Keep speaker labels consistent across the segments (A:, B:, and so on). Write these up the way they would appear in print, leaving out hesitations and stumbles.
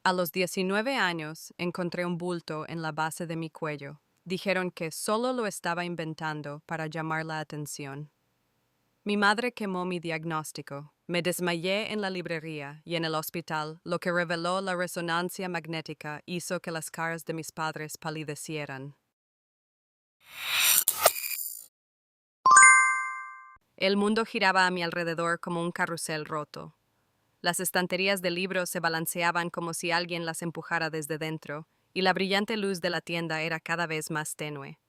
A: A los 19 años encontré un bulto en la base de mi cuello. Dijeron que solo lo estaba inventando para llamar la atención. Mi madre quemó mi diagnóstico. Me desmayé en la librería y en el hospital. Lo que reveló la resonancia magnética hizo que las caras de mis padres palidecieran. El mundo giraba a mi alrededor como un carrusel roto. Las estanterías de libros se balanceaban como si alguien las empujara desde dentro, y la brillante luz de la tienda era cada vez más tenue.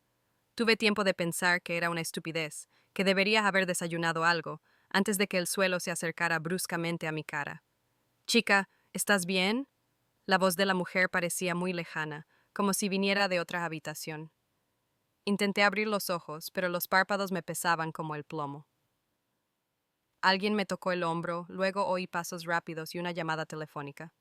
A: Tuve tiempo de pensar que era una estupidez, que debería haber desayunado algo, antes de que el suelo se acercara bruscamente a mi cara. Chica, ¿estás bien? La voz de la mujer parecía muy lejana, como si viniera de otra habitación. Intenté abrir los ojos, pero los párpados me pesaban como el plomo. Alguien me tocó el hombro, luego oí pasos rápidos y una llamada telefónica.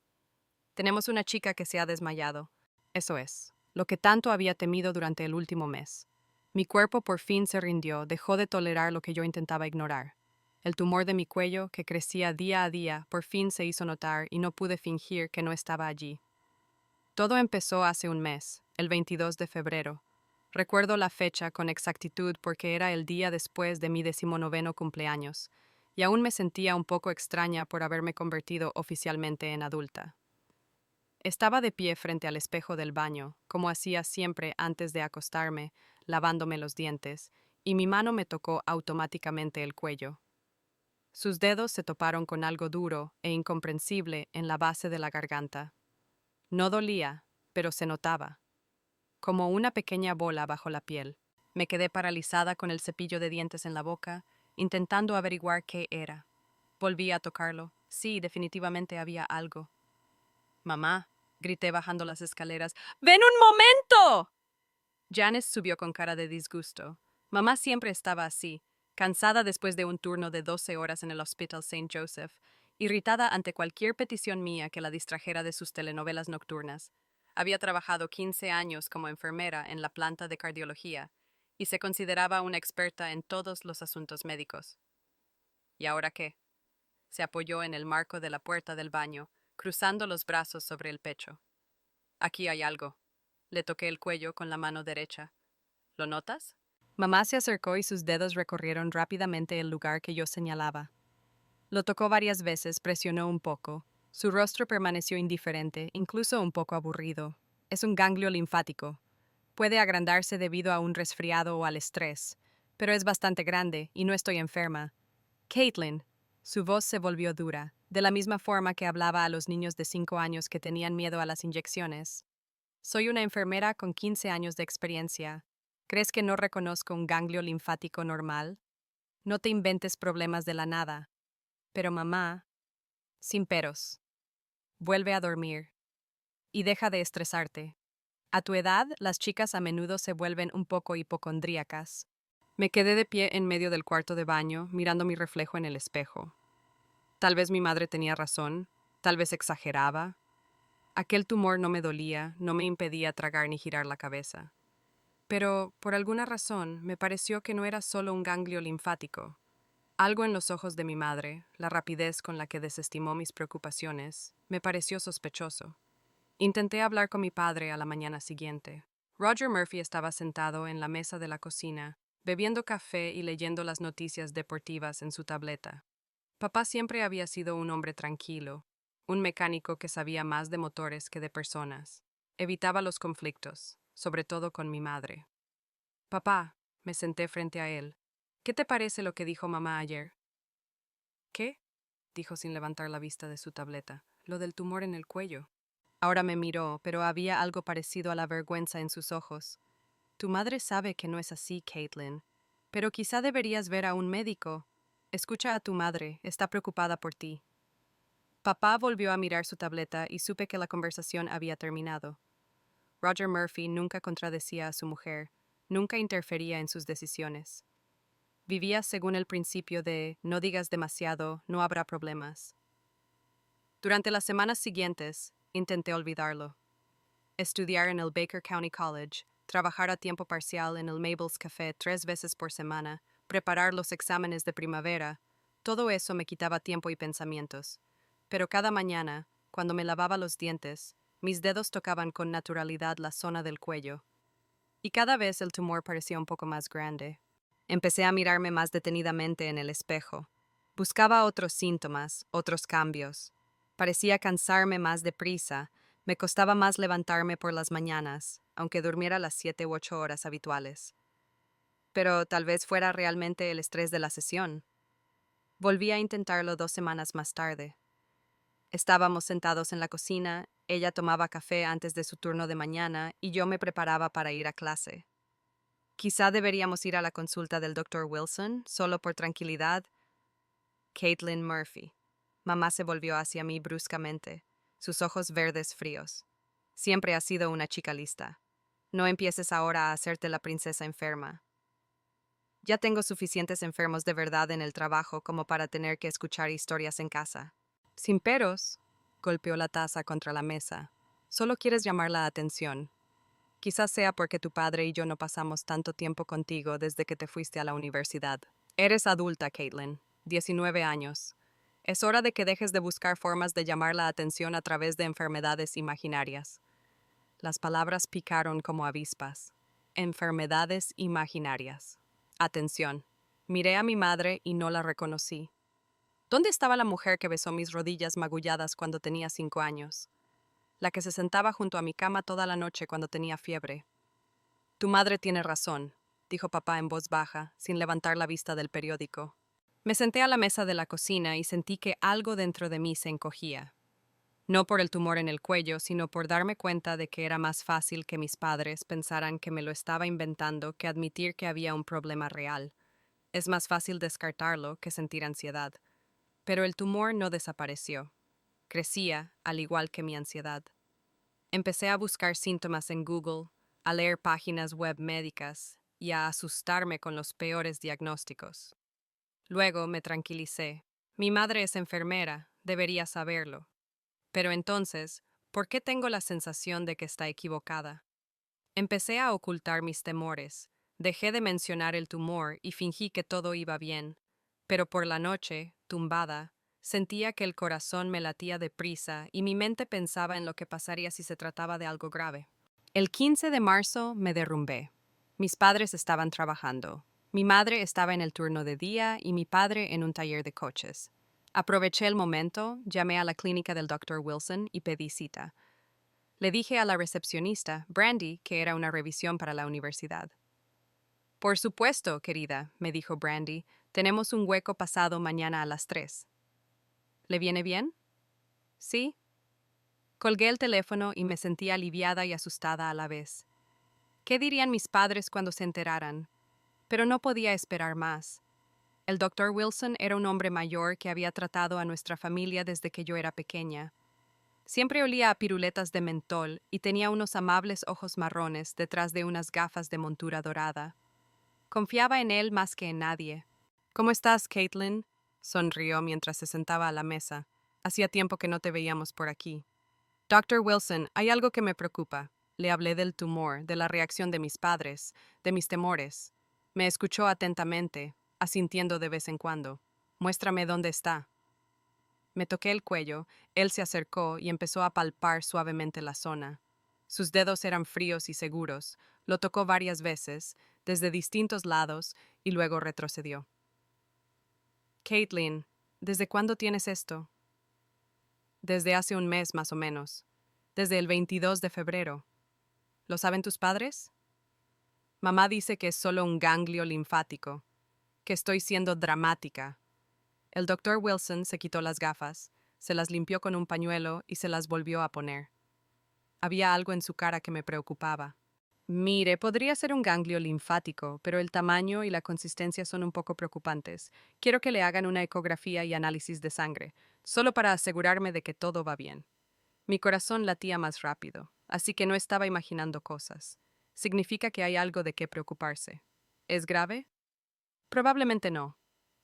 A: Tenemos una chica que se ha desmayado. Eso es, lo que tanto había temido durante el último mes. Mi cuerpo por fin se rindió, dejó de tolerar lo que yo intentaba ignorar. El tumor de mi cuello, que crecía día a día, por fin se hizo notar y no pude fingir que no estaba allí. Todo empezó hace un mes, el 22 de febrero. Recuerdo la fecha con exactitud porque era el día después de mi 19º cumpleaños, y aún me sentía un poco extraña por haberme convertido oficialmente en adulta. Estaba de pie frente al espejo del baño, como hacía siempre antes de acostarme, lavándome los dientes, y mi mano me tocó automáticamente el cuello. Sus dedos se toparon con algo duro e incomprensible en la base de la garganta. No dolía, pero se notaba, como una pequeña bola bajo la piel. Me quedé paralizada con el cepillo de dientes en la boca, intentando averiguar qué era. Volví a tocarlo. Sí, definitivamente había algo. Mamá, grité bajando las escaleras. ¡Ven un momento! Janice subió con cara de disgusto. Mamá siempre estaba así, cansada después de un turno de 12 horas en el Hospital St. Joseph, irritada ante cualquier petición mía que la distrajera de sus telenovelas nocturnas. Había trabajado 15 años como enfermera en la planta de cardiología y se consideraba una experta en todos los asuntos médicos. ¿Y ahora qué? Se apoyó en el marco de la puerta del baño, cruzando los brazos sobre el pecho. Aquí hay algo. Le toqué el cuello con la mano derecha. ¿Lo notas? Mamá se acercó y sus dedos recorrieron rápidamente el lugar que yo señalaba. Lo tocó varias veces, presionó un poco. Su rostro permaneció indiferente, incluso un poco aburrido. Es un ganglio linfático. Puede agrandarse debido a un resfriado o al estrés, pero es bastante grande y no estoy enferma. Caitlin. Su voz se volvió dura, de la misma forma que hablaba a los niños de 5 años que tenían miedo a las inyecciones. Soy una enfermera con 15 años de experiencia. ¿Crees que no reconozco un ganglio linfático normal? No te inventes problemas de la nada. Pero mamá, sin peros, vuelve a dormir y deja de estresarte. A tu edad, las chicas a menudo se vuelven un poco hipocondríacas. Me quedé de pie en medio del cuarto de baño, mirando mi reflejo en el espejo. Tal vez mi madre tenía razón, tal vez exageraba. Aquel tumor no me dolía, no me impedía tragar ni girar la cabeza. Pero, por alguna razón, me pareció que no era solo un ganglio linfático. Algo en los ojos de mi madre, la rapidez con la que desestimó mis preocupaciones, me pareció sospechoso. Intenté hablar con mi padre a la mañana siguiente. Roger Murphy estaba sentado en la mesa de la cocina, bebiendo café y leyendo las noticias deportivas en su tableta. Papá siempre había sido un hombre tranquilo, un mecánico que sabía más de motores que de personas. Evitaba los conflictos, sobre todo con mi madre. Papá, me senté frente a él. ¿Qué te parece lo que dijo mamá ayer? ¿Qué? Dijo sin levantar la vista de su tableta. Lo del tumor en el cuello. Ahora me miró, pero había algo parecido a la vergüenza en sus ojos. Tu madre sabe que no es así, Caitlin. Pero quizá deberías ver a un médico. Escucha a tu madre, está preocupada por ti. Papá volvió a mirar su tableta y supe que la conversación había terminado. Roger Murphy nunca contradecía a su mujer, nunca interfería en sus decisiones. Vivía según el principio de no digas demasiado, no habrá problemas. Durante las semanas siguientes, intenté olvidarlo. Estudiar en el Baker County College, trabajar a tiempo parcial en el Mabel's Café 3 veces por semana, preparar los exámenes de primavera, todo eso me quitaba tiempo y pensamientos. Pero cada mañana, cuando me lavaba los dientes, mis dedos tocaban con naturalidad la zona del cuello, y cada vez el tumor parecía un poco más grande. Empecé a mirarme más detenidamente en el espejo. Buscaba otros síntomas, otros cambios. Parecía cansarme más deprisa, me costaba más levantarme por las mañanas, aunque durmiera las 7 u 8 horas habituales. Pero tal vez fuera realmente el estrés de la sesión. Volví a intentarlo 2 semanas más tarde. Estábamos sentados en la cocina, ella tomaba café antes de su turno de mañana y yo me preparaba para ir a clase. Quizá deberíamos ir a la consulta del Dr. Wilson, solo por tranquilidad. Caitlin Murphy. Mamá se volvió hacia mí bruscamente, sus ojos verdes fríos. Siempre has sido una chica lista. No empieces ahora a hacerte la princesa enferma. Ya tengo suficientes enfermos de verdad en el trabajo como para tener que escuchar historias en casa. Sin peros, golpeó la taza contra la mesa. Solo quieres llamar la atención. Quizás sea porque tu padre y yo no pasamos tanto tiempo contigo desde que te fuiste a la universidad. Eres adulta, Caitlin, 19 años. Es hora de que dejes de buscar formas de llamar la atención a través de enfermedades imaginarias. Las palabras picaron como avispas. Enfermedades imaginarias. Atención. Miré a mi madre y no la reconocí. ¿Dónde estaba la mujer que besó mis rodillas magulladas cuando tenía 5 años? La que se sentaba junto a mi cama toda la noche cuando tenía fiebre. Tu madre tiene razón, dijo papá en voz baja, sin levantar la vista del periódico. Me senté a la mesa de la cocina y sentí que algo dentro de mí se encogía. No por el tumor en el cuello, sino por darme cuenta de que era más fácil que mis padres pensaran que me lo estaba inventando que admitir que había un problema real. Es más fácil descartarlo que sentir ansiedad. Pero el tumor no desapareció. Crecía, al igual que mi ansiedad. Empecé a buscar síntomas en Google, a leer páginas web médicas y a asustarme con los peores diagnósticos. Luego me tranquilicé. Mi madre es enfermera, debería saberlo. Pero entonces, ¿por qué tengo la sensación de que está equivocada? Empecé a ocultar mis temores. Dejé de mencionar el tumor y fingí que todo iba bien. Pero por la noche, tumbada, sentía que el corazón me latía deprisa y mi mente pensaba en lo que pasaría si se trataba de algo grave. El 15 de marzo me derrumbé. Mis padres estaban trabajando. Mi madre estaba en el turno de día y mi padre en un taller de coches. Aproveché el momento, llamé a la clínica del Dr. Wilson y pedí cita. Le dije a la recepcionista, Brandy, que era una revisión para la universidad. Por supuesto, querida, me dijo Brandy, tenemos un hueco pasado mañana a las 3. ¿Le viene bien? Sí. Colgué el teléfono y me sentí aliviada y asustada a la vez. ¿Qué dirían mis padres cuando se enteraran? Pero no podía esperar más. El Dr. Wilson era un hombre mayor que había tratado a nuestra familia desde que yo era pequeña. Siempre olía a piruletas de mentol y tenía unos amables ojos marrones detrás de unas gafas de montura dorada. Confiaba en él más que en nadie. ¿Cómo estás, Caitlin? Sonrió mientras se sentaba a la mesa. Hacía tiempo que no te veíamos por aquí. Dr. Wilson, hay algo que me preocupa. Le hablé del tumor, de la reacción de mis padres, de mis temores. Me escuchó atentamente, asintiendo de vez en cuando. Muéstrame dónde está. Me toqué el cuello, él se acercó y empezó a palpar suavemente la zona. Sus dedos eran fríos y seguros, lo tocó varias veces, desde distintos lados, y luego retrocedió. Caitlin, ¿desde cuándo tienes esto? Desde hace un mes más o menos, desde el 22 de febrero. ¿Lo saben tus padres? Mamá dice que es solo un ganglio linfático, que estoy siendo dramática. El doctor Wilson se quitó las gafas, se las limpió con un pañuelo y se las volvió a poner. Había algo en su cara que me preocupaba. Mire, podría ser un ganglio linfático, pero el tamaño y la consistencia son un poco preocupantes. Quiero que le hagan una ecografía y análisis de sangre, solo para asegurarme de que todo va bien. Mi corazón latía más rápido, así que no estaba imaginando cosas. Significa que hay algo de qué preocuparse. ¿Es grave? Probablemente no.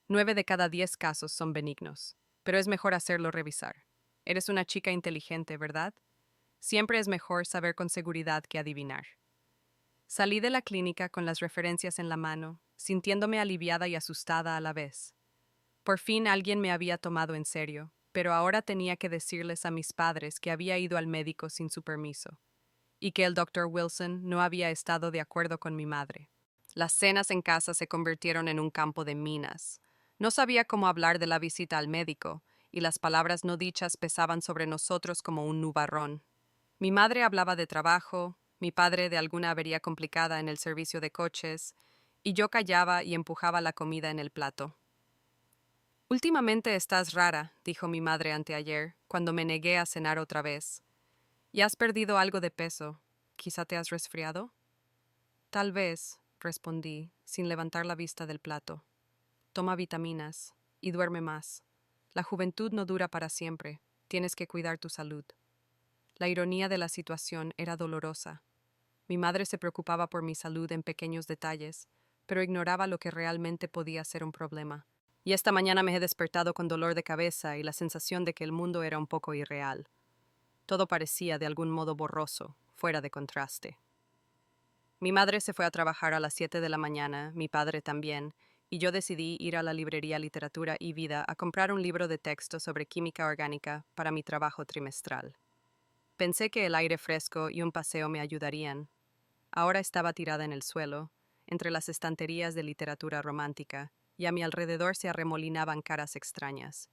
A: 9 de cada 10 casos son benignos, pero es mejor hacerlo revisar. Eres una chica inteligente, ¿verdad? Siempre es mejor saber con seguridad que adivinar. Salí de la clínica con las referencias en la mano, sintiéndome aliviada y asustada a la vez. Por fin alguien me había tomado en serio. pero ahora tenía que decirles a mis padres que había ido al médico sin su permiso, y que el doctor Wilson no había estado de acuerdo con mi madre. Las cenas en casa se convirtieron en un campo de minas. No sabía cómo hablar de la visita al médico, y las palabras no dichas pesaban sobre nosotros como un nubarrón. Mi madre hablaba de trabajo, mi padre de alguna avería complicada en el servicio de coches, y yo callaba y empujaba la comida en el plato. Últimamente estás rara, dijo mi madre anteayer, cuando me negué a cenar otra vez. Y has perdido algo de peso. ¿Quizá te has resfriado? Tal vez, respondí, sin levantar la vista del plato. Toma vitaminas y duerme más. La juventud no dura para siempre. Tienes que cuidar tu salud. La ironía de la situación era dolorosa. Mi madre se preocupaba por mi salud en pequeños detalles, pero ignoraba lo que realmente podía ser un problema. Y esta mañana me he despertado con dolor de cabeza y la sensación de que el mundo era un poco irreal. Todo parecía de algún modo borroso, fuera de contraste. Mi madre se fue a trabajar a las 7 de la mañana, mi padre también, y yo decidí ir a la librería Literatura y Vida a comprar un libro de texto sobre química orgánica para mi trabajo trimestral. Pensé que el aire fresco y un paseo me ayudarían. Ahora estaba tirada en el suelo, entre las estanterías de literatura romántica, y a mi alrededor se arremolinaban caras extrañas.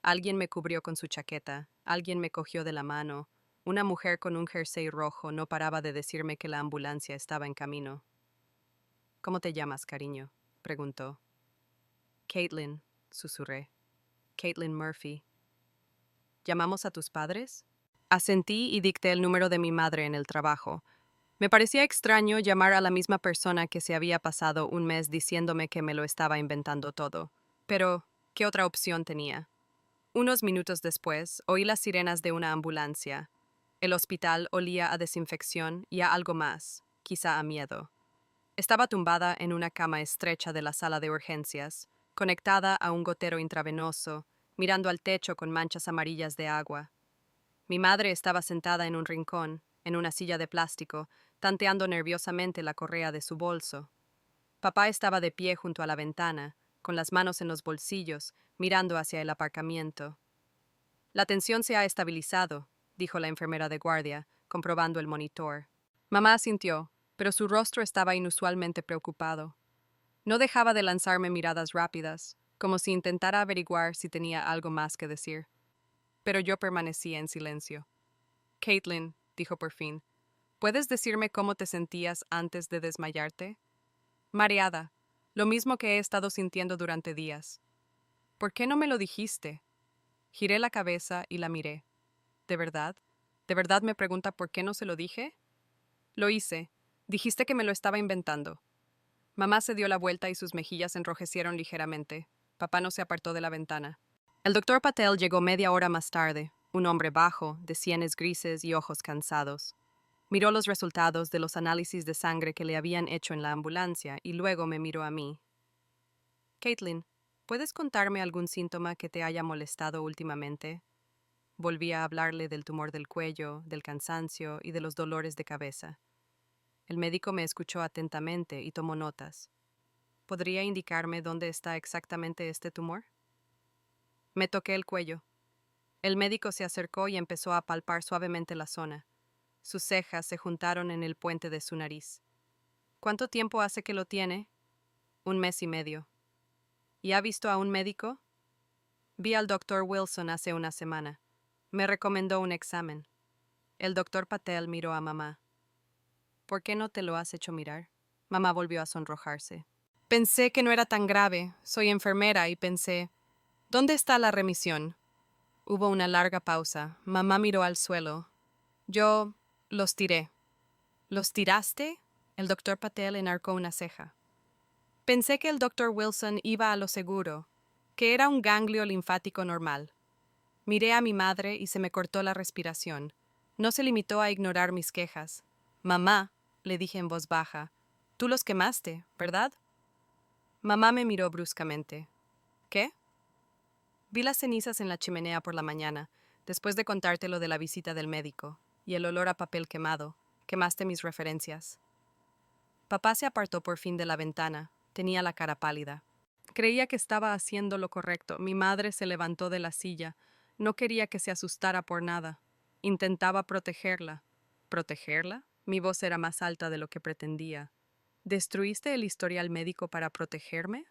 A: Alguien me cubrió con su chaqueta, alguien me cogió de la mano, una mujer con un jersey rojo no paraba de decirme que la ambulancia estaba en camino. ¿Cómo te llamas, cariño?, preguntó. Caitlin, susurré. Caitlin Murphy. ¿Llamamos a tus padres? Asentí y dicté el número de mi madre en el trabajo. Me parecía extraño llamar a la misma persona que se había pasado un mes diciéndome que me lo estaba inventando todo. Pero, ¿qué otra opción tenía? Unos minutos después, oí las sirenas de una ambulancia. El hospital olía a desinfección y a algo más, quizá a miedo. Estaba tumbada en una cama estrecha de la sala de urgencias, conectada a un gotero intravenoso, mirando al techo con manchas amarillas de agua. Mi madre estaba sentada en un rincón, en una silla de plástico, tanteando nerviosamente la correa de su bolso. Papá estaba de pie junto a la ventana, con las manos en los bolsillos, mirando hacia el aparcamiento. La tensión se ha estabilizado, dijo la enfermera de guardia, comprobando el monitor. Mamá asintió, pero su rostro estaba inusualmente preocupado. No dejaba de lanzarme miradas rápidas, como si intentara averiguar si tenía algo más que decir. Pero yo permanecía en silencio. Caitlin, dijo por fin, ¿puedes decirme cómo te sentías antes de desmayarte? Mareada, lo mismo que he estado sintiendo durante días. ¿Por qué no me lo dijiste? Giré la cabeza y la miré. ¿De verdad? ¿De verdad me pregunta por qué no se lo dije? Lo hice. Dijiste que me lo estaba inventando. Mamá se dio la vuelta y sus mejillas enrojecieron ligeramente. Papá no se apartó de la ventana. El doctor Patel llegó media hora más tarde, un hombre bajo, de sienes grises y ojos cansados. Miró los resultados de los análisis de sangre que le habían hecho en la ambulancia y luego me miró a mí. Caitlin, ¿puedes contarme algún síntoma que te haya molestado últimamente? Volví a hablarle del tumor del cuello, del cansancio y de los dolores de cabeza. El médico me escuchó atentamente y tomó notas. ¿Podría indicarme dónde está exactamente este tumor? Me toqué el cuello. El médico se acercó y empezó a palpar suavemente la zona. Sus cejas se juntaron en el puente de su nariz. ¿Cuánto tiempo hace que lo tiene? 1 mes y medio. ¿Y ha visto a un médico? Vi al doctor Wilson hace una semana. Me recomendó un examen. El doctor Patel miró a mamá. ¿Por qué no te lo has hecho mirar? Mamá volvió a sonrojarse. Pensé que no era tan grave. Soy enfermera y pensé, ¿dónde está la remisión? Hubo una larga pausa. Mamá miró al suelo. Yo los tiré. ¿Los tiraste? El doctor Patel enarcó una ceja. Pensé que el doctor Wilson iba a lo seguro, que era un ganglio linfático normal. Miré a mi madre y se me cortó la respiración. No se limitó a ignorar mis quejas. Mamá, le dije en voz baja, tú los quemaste, ¿verdad? Mamá me miró bruscamente. ¿Qué? Vi las cenizas en la chimenea por la mañana, después de contarte lo de la visita del médico, y el olor a papel quemado. Quemaste mis referencias. Papá se apartó por fin de la ventana. Tenía la cara pálida. Creía que estaba haciendo lo correcto. Mi madre se levantó de la silla. No quería que se asustara por nada. Intentaba protegerla. ¿Protegerla? Mi voz era más alta de lo que pretendía. ¿Destruiste el historial médico para protegerme?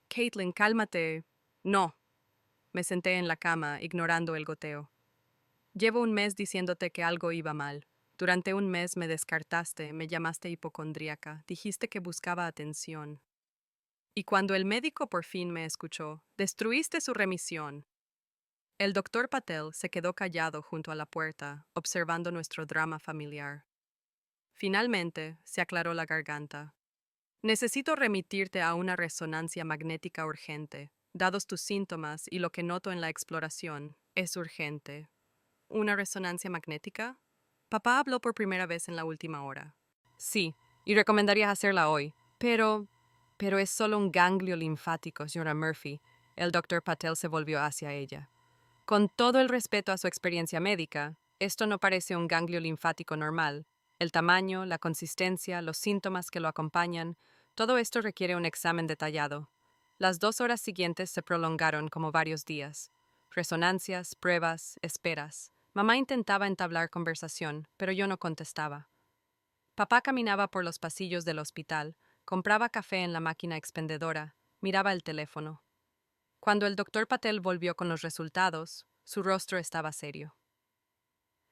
A: Caitlin, cálmate. No. Me senté en la cama, ignorando el goteo. Llevo un mes diciéndote que algo iba mal. Durante un mes me descartaste, me llamaste hipocondríaca, dijiste que buscaba atención. Y cuando el médico por fin me escuchó, destruiste su remisión. El doctor Patel se quedó callado junto a la puerta, observando nuestro drama familiar. Finalmente, se aclaró la garganta. Necesito remitirte a una resonancia magnética urgente. Dados tus síntomas y lo que noto en la exploración, es urgente. ¿Una resonancia magnética? Papá habló por primera vez en la última hora. Sí, y recomendarías hacerla hoy. Pero es solo un ganglio linfático, señora Murphy. El doctor Patel se volvió hacia ella. Con todo el respeto a su experiencia médica, esto no parece un ganglio linfático normal. El tamaño, la consistencia, los síntomas que lo acompañan, todo esto requiere un examen detallado. Las 2 horas siguientes se prolongaron como varios días. Resonancias, pruebas, esperas. Mamá intentaba entablar conversación, pero yo no contestaba. Papá caminaba por los pasillos del hospital, compraba café en la máquina expendedora, miraba el teléfono. Cuando el doctor Patel volvió con los resultados, su rostro estaba serio.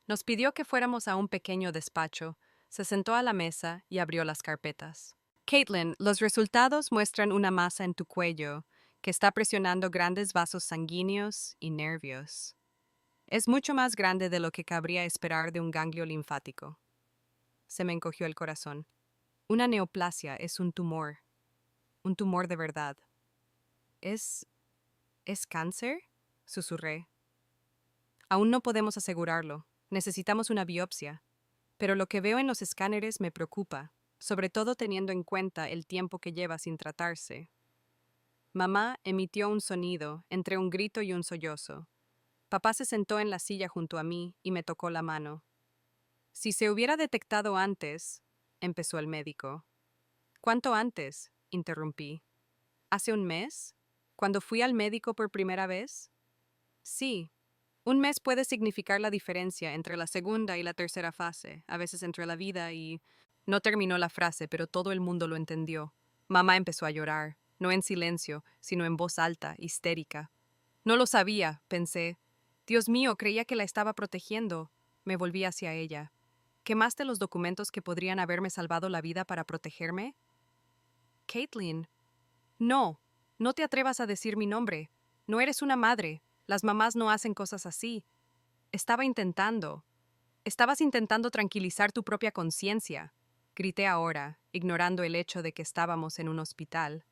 A: Nos pidió que fuéramos a un pequeño despacho, se sentó a la mesa y abrió las carpetas. Caitlin, los resultados muestran una masa en tu cuello que está presionando grandes vasos sanguíneos y nervios. Es mucho más grande de lo que cabría esperar de un ganglio linfático. Se me encogió el corazón. Una neoplasia es un tumor de verdad. ¿Es cáncer? Susurré. Aún no podemos asegurarlo. Necesitamos una biopsia. Pero lo que veo en los escáneres me preocupa, sobre todo teniendo en cuenta el tiempo que lleva sin tratarse. Mamá emitió un sonido entre un grito y un sollozo. Papá se sentó en la silla junto a mí y me tocó la mano. Si se hubiera detectado antes, empezó el médico. ¿Cuánto antes? Interrumpí. ¿Hace un mes? ¿Cuando fui al médico por primera vez? Sí. Un mes puede significar la diferencia entre la segunda y la tercera fase, a veces entre la vida y... No terminó la frase, pero todo el mundo lo entendió. Mamá empezó a llorar, no en silencio, sino en voz alta, histérica. No lo sabía, pensé. Dios mío, creía que la estaba protegiendo. Me volví hacia ella. ¿Quemaste los documentos que podrían haberme salvado la vida para protegerme? Caitlin. No, no te atrevas a decir mi nombre. No eres una madre. Las mamás no hacen cosas así. Estaba intentando. Estabas intentando tranquilizar tu propia conciencia. Grité ahora, ignorando el hecho de que estábamos en un hospital.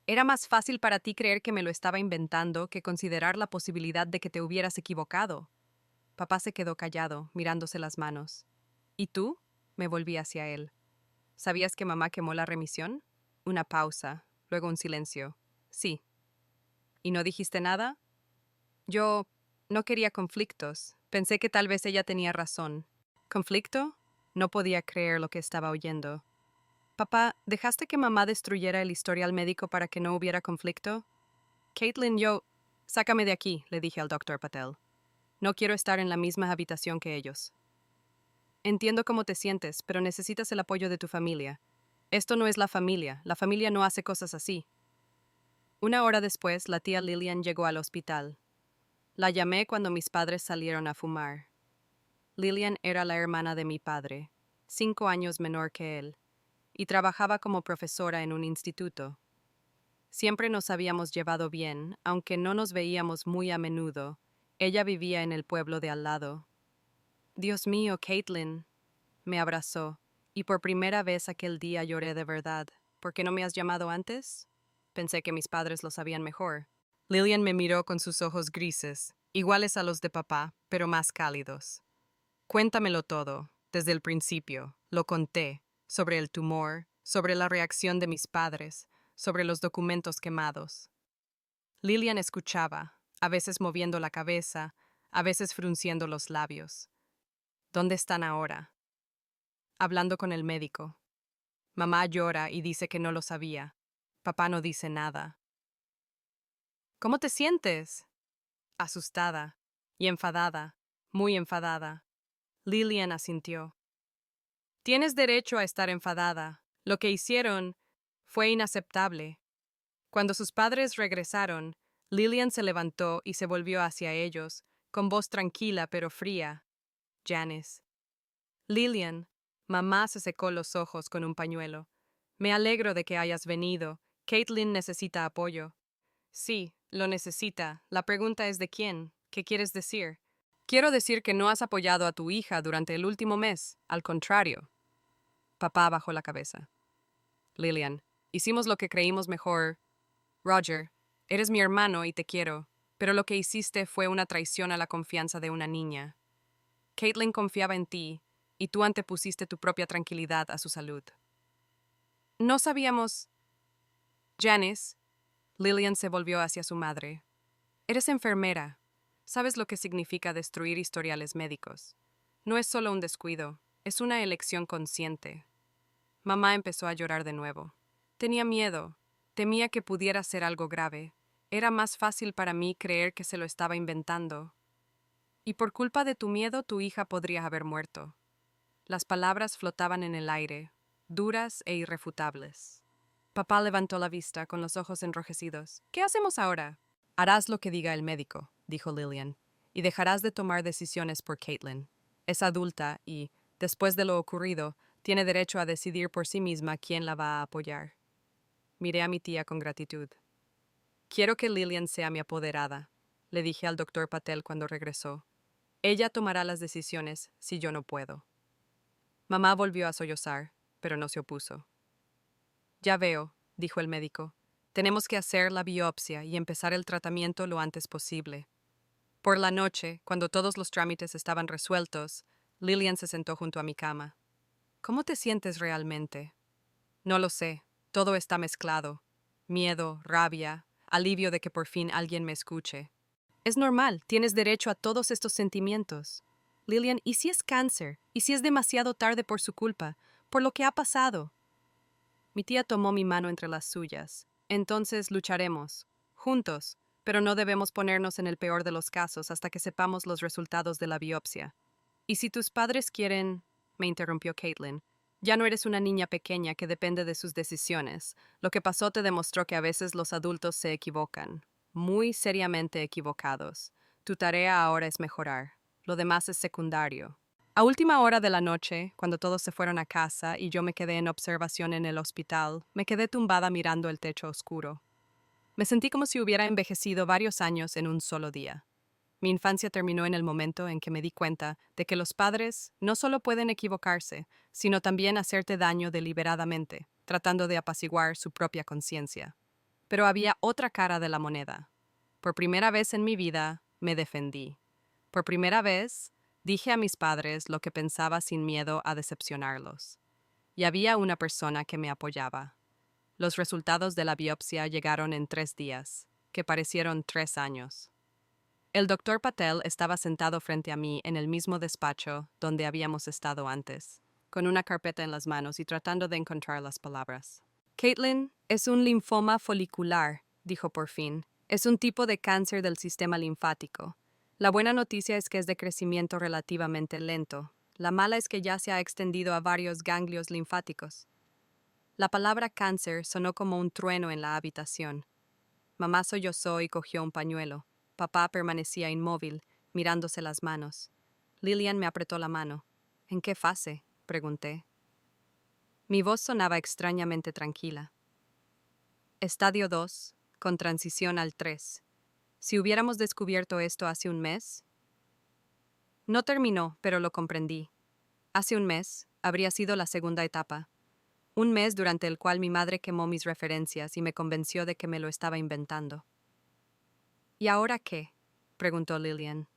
A: Era más fácil para ti creer que me lo estaba inventando que considerar la posibilidad de que te hubieras equivocado. Papá se quedó callado, mirándose las manos. ¿Y tú? Me volví hacia él. ¿Sabías que mamá quemó la remisión? Una pausa, luego un silencio. Sí. ¿Y no dijiste nada? Yo no quería conflictos. Pensé que tal vez ella tenía razón. ¿Conflicto? No podía creer lo que estaba oyendo. Papá, ¿dejaste que mamá destruyera el historial médico para que no hubiera conflicto? Caitlin, Sácame de aquí, le dije al doctor Patel. No quiero estar en la misma habitación que ellos. Entiendo cómo te sientes, pero necesitas el apoyo de tu familia. Esto no es la familia no hace cosas así. 1 hora después, la tía Lillian llegó al hospital. La llamé cuando mis padres salieron a fumar. Lillian era la hermana de mi padre, 5 años menor que él, y trabajaba como profesora en un instituto. Siempre nos habíamos llevado bien, aunque no nos veíamos muy a menudo. Ella vivía en el pueblo de al lado. Dios mío, Caitlin, me abrazó, y por primera vez aquel día lloré de verdad. ¿Por qué no me has llamado antes? Pensé que mis padres lo sabían mejor. Lillian me miró con sus ojos grises, iguales a los de papá, pero más cálidos. Cuéntamelo todo, desde el principio. Lo conté, sobre el tumor, sobre la reacción de mis padres, sobre los documentos quemados. Lillian escuchaba, a veces moviendo la cabeza, a veces frunciendo los labios. ¿Dónde están ahora? Hablando con el médico. Mamá llora y dice que no lo sabía. Papá no dice nada. ¿Cómo te sientes? Asustada. Y enfadada, muy enfadada. Lillian asintió. Tienes derecho a estar enfadada. Lo que hicieron fue inaceptable. Cuando sus padres regresaron, Lillian se levantó y se volvió hacia ellos, con voz tranquila pero fría. Janice. Lillian, mamá se secó los ojos con un pañuelo. Me alegro de que hayas venido. Caitlin necesita apoyo. Sí, lo necesita. La pregunta es de quién. ¿Qué quieres decir? Quiero decir que no has apoyado a tu hija durante el último mes. Al contrario. Papá bajó la cabeza. Lillian, hicimos lo que creímos mejor. Roger, eres mi hermano y te quiero, pero lo que hiciste fue una traición a la confianza de una niña. Caitlin confiaba en ti, y tú antepusiste tu propia tranquilidad a su salud. No sabíamos... Janice, Lillian se volvió hacia su madre. Eres enfermera. Sabes lo que significa destruir historiales médicos. No es solo un descuido, es una elección consciente. Mamá empezó a llorar de nuevo. Tenía miedo. Temía que pudiera ser algo grave. Era más fácil para mí creer que se lo estaba inventando. Y por culpa de tu miedo, tu hija podría haber muerto. Las palabras flotaban en el aire, duras e irrefutables. Papá levantó la vista con los ojos enrojecidos. ¿Qué hacemos ahora? Harás lo que diga el médico, dijo Lillian, y dejarás de tomar decisiones por Caitlin. Es adulta y, después de lo ocurrido, tiene derecho a decidir por sí misma quién la va a apoyar. Miré a mi tía con gratitud. Quiero que Lillian sea mi apoderada, le dije al doctor Patel cuando regresó. Ella tomará las decisiones si yo no puedo. Mamá volvió a sollozar, pero no se opuso. Ya veo, dijo el médico. Tenemos que hacer la biopsia y empezar el tratamiento lo antes posible. Por la noche, cuando todos los trámites estaban resueltos, Lillian se sentó junto a mi cama. ¿Cómo te sientes realmente? No lo sé. Todo está mezclado. Miedo, rabia, alivio de que por fin alguien me escuche. Es normal, tienes derecho a todos estos sentimientos. Lillian, ¿y si es cáncer? ¿Y si es demasiado tarde por su culpa? ¿Por lo que ha pasado? Mi tía tomó mi mano entre las suyas. Entonces lucharemos, juntos, pero no debemos ponernos en el peor de los casos hasta que sepamos los resultados de la biopsia. ¿Y si tus padres quieren...? Me interrumpió Caitlin. Ya no eres una niña pequeña que depende de sus decisiones. Lo que pasó te demostró que a veces los adultos se equivocan. Muy seriamente equivocados. Tu tarea ahora es mejorar. Lo demás es secundario. A última hora de la noche, cuando todos se fueron a casa y yo me quedé en observación en el hospital, me quedé tumbada mirando el techo oscuro. Me sentí como si hubiera envejecido varios años en un solo día. Mi infancia terminó en el momento en que me di cuenta de que los padres no solo pueden equivocarse, sino también hacerte daño deliberadamente, tratando de apaciguar su propia conciencia. Pero había otra cara de la moneda. Por primera vez en mi vida, me defendí. Por primera vez, dije a mis padres lo que pensaba sin miedo a decepcionarlos. Y había una persona que me apoyaba. Los resultados de la biopsia llegaron en 3 días, que parecieron 3 años. El doctor Patel estaba sentado frente a mí en el mismo despacho donde habíamos estado antes, con una carpeta en las manos y tratando de encontrar las palabras. Caitlin, es un linfoma folicular, dijo por fin. Es un tipo de cáncer del sistema linfático. La buena noticia es que es de crecimiento relativamente lento. La mala es que ya se ha extendido a varios ganglios linfáticos. La palabra cáncer sonó como un trueno en la habitación. Mamá sollozó y cogió un pañuelo. Papá permanecía inmóvil, mirándose las manos. Lillian me apretó la mano. ¿En qué fase?, pregunté. Mi voz sonaba extrañamente tranquila. Estadio 2, con transición al 3. Si hubiéramos descubierto esto hace un mes... No terminó, pero lo comprendí. Hace un mes, habría sido la segunda etapa. Un mes durante el cual mi madre quemó mis referencias y me convenció de que me lo estaba inventando. ¿Y ahora qué?, preguntó Lillian.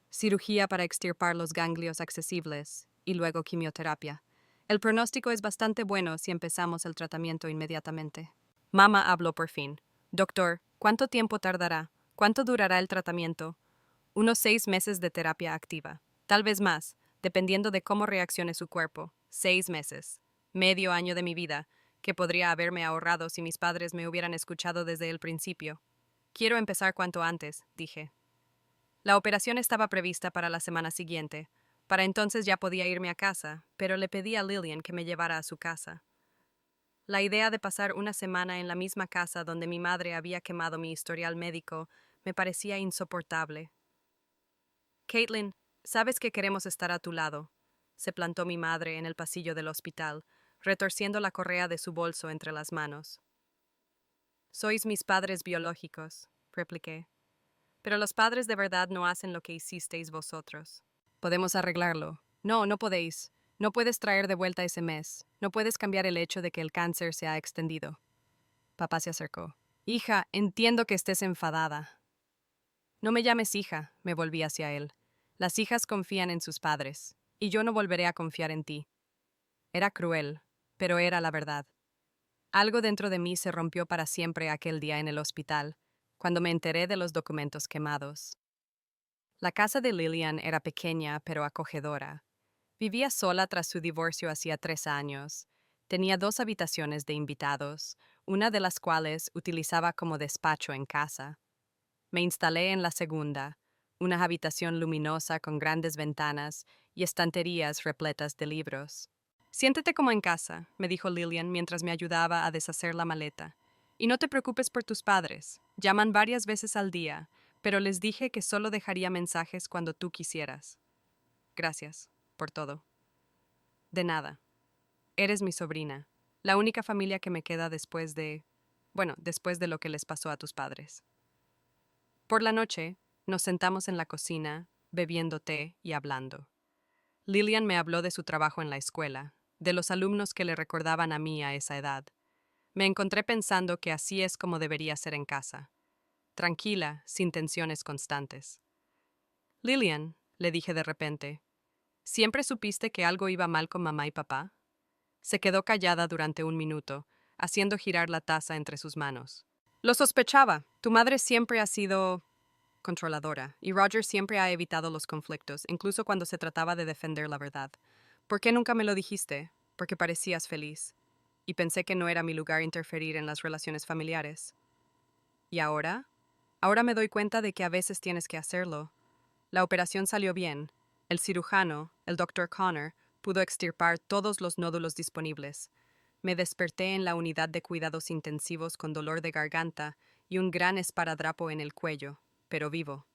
A: Cirugía para extirpar los ganglios accesibles y luego quimioterapia. El pronóstico es bastante bueno si empezamos el tratamiento inmediatamente. Mamá habló por fin. Doctor, ¿cuánto tiempo tardará? ¿Cuánto durará el tratamiento? Unos 6 meses de terapia activa. Tal vez más, dependiendo de cómo reaccione su cuerpo. 6 meses. Medio año de mi vida, que podría haberme ahorrado si mis padres me hubieran escuchado desde el principio. Quiero empezar cuanto antes, dije. La operación estaba prevista para la semana siguiente. Para entonces ya podía irme a casa, pero le pedí a Lillian que me llevara a su casa. La idea de pasar una semana en la misma casa donde mi madre había quemado mi historial médico me parecía insoportable. Caitlin, sabes que queremos estar a tu lado, se plantó mi madre en el pasillo del hospital, retorciendo la correa de su bolso entre las manos. Sois mis padres biológicos, repliqué. Pero los padres de verdad no hacen lo que hicisteis vosotros. Podemos arreglarlo. No, no podéis. No puedes traer de vuelta ese mes. No puedes cambiar el hecho de que el cáncer se ha extendido. Papá se acercó. Hija, entiendo que estés enfadada. No me llames hija, me volví hacia él. Las hijas confían en sus padres, y yo no volveré a confiar en ti. Era cruel, pero era la verdad. Algo dentro de mí se rompió para siempre aquel día en el hospital, cuando me enteré de los documentos quemados. La casa de Lillian era pequeña pero acogedora. Vivía sola tras su divorcio hacía 3 años. Tenía 2 habitaciones de invitados, una de las cuales utilizaba como despacho en casa. Me instalé en la segunda, una habitación luminosa con grandes ventanas y estanterías repletas de libros. Siéntete como en casa, me dijo Lillian mientras me ayudaba a deshacer la maleta. Y no te preocupes por tus padres. Llaman varias veces al día, pero les dije que solo dejaría mensajes cuando tú quisieras. Gracias por todo. De nada. Eres mi sobrina, la única familia que me queda después de lo que les pasó a tus padres. Por la noche, nos sentamos en la cocina, bebiendo té y hablando. Lillian me habló de su trabajo en la escuela, de los alumnos que le recordaban a mí a esa edad. Me encontré pensando que así es como debería ser en casa. Tranquila, sin tensiones constantes. Lillian, le dije de repente, ¿siempre supiste que algo iba mal con mamá y papá? Se quedó callada durante un minuto, haciendo girar la taza entre sus manos. Lo sospechaba. Tu madre siempre ha sido controladora, y Roger siempre ha evitado los conflictos, incluso cuando se trataba de defender la verdad. ¿Por qué nunca me lo dijiste? Porque parecías feliz. Y pensé que no era mi lugar interferir en las relaciones familiares. ¿Y ahora? Ahora me doy cuenta de que a veces tienes que hacerlo. La operación salió bien. El cirujano, el Dr. Connor, pudo extirpar todos los nódulos disponibles. Me desperté en la unidad de cuidados intensivos con dolor de garganta y un gran esparadrapo en el cuello, pero vivo.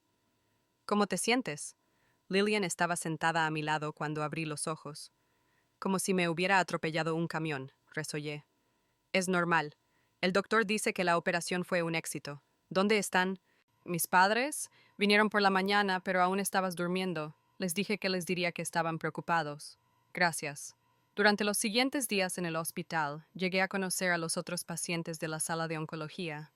A: ¿Cómo te sientes? Lillian estaba sentada a mi lado cuando abrí los ojos. Como si me hubiera atropellado un camión, resollé. Es normal. El doctor dice que la operación fue un éxito. ¿Dónde están? Mis padres vinieron por la mañana, pero aún estabas durmiendo. Les dije que les diría que estaban preocupados. Gracias. Durante los siguientes días en el hospital, llegué a conocer a los otros pacientes de la sala de oncología.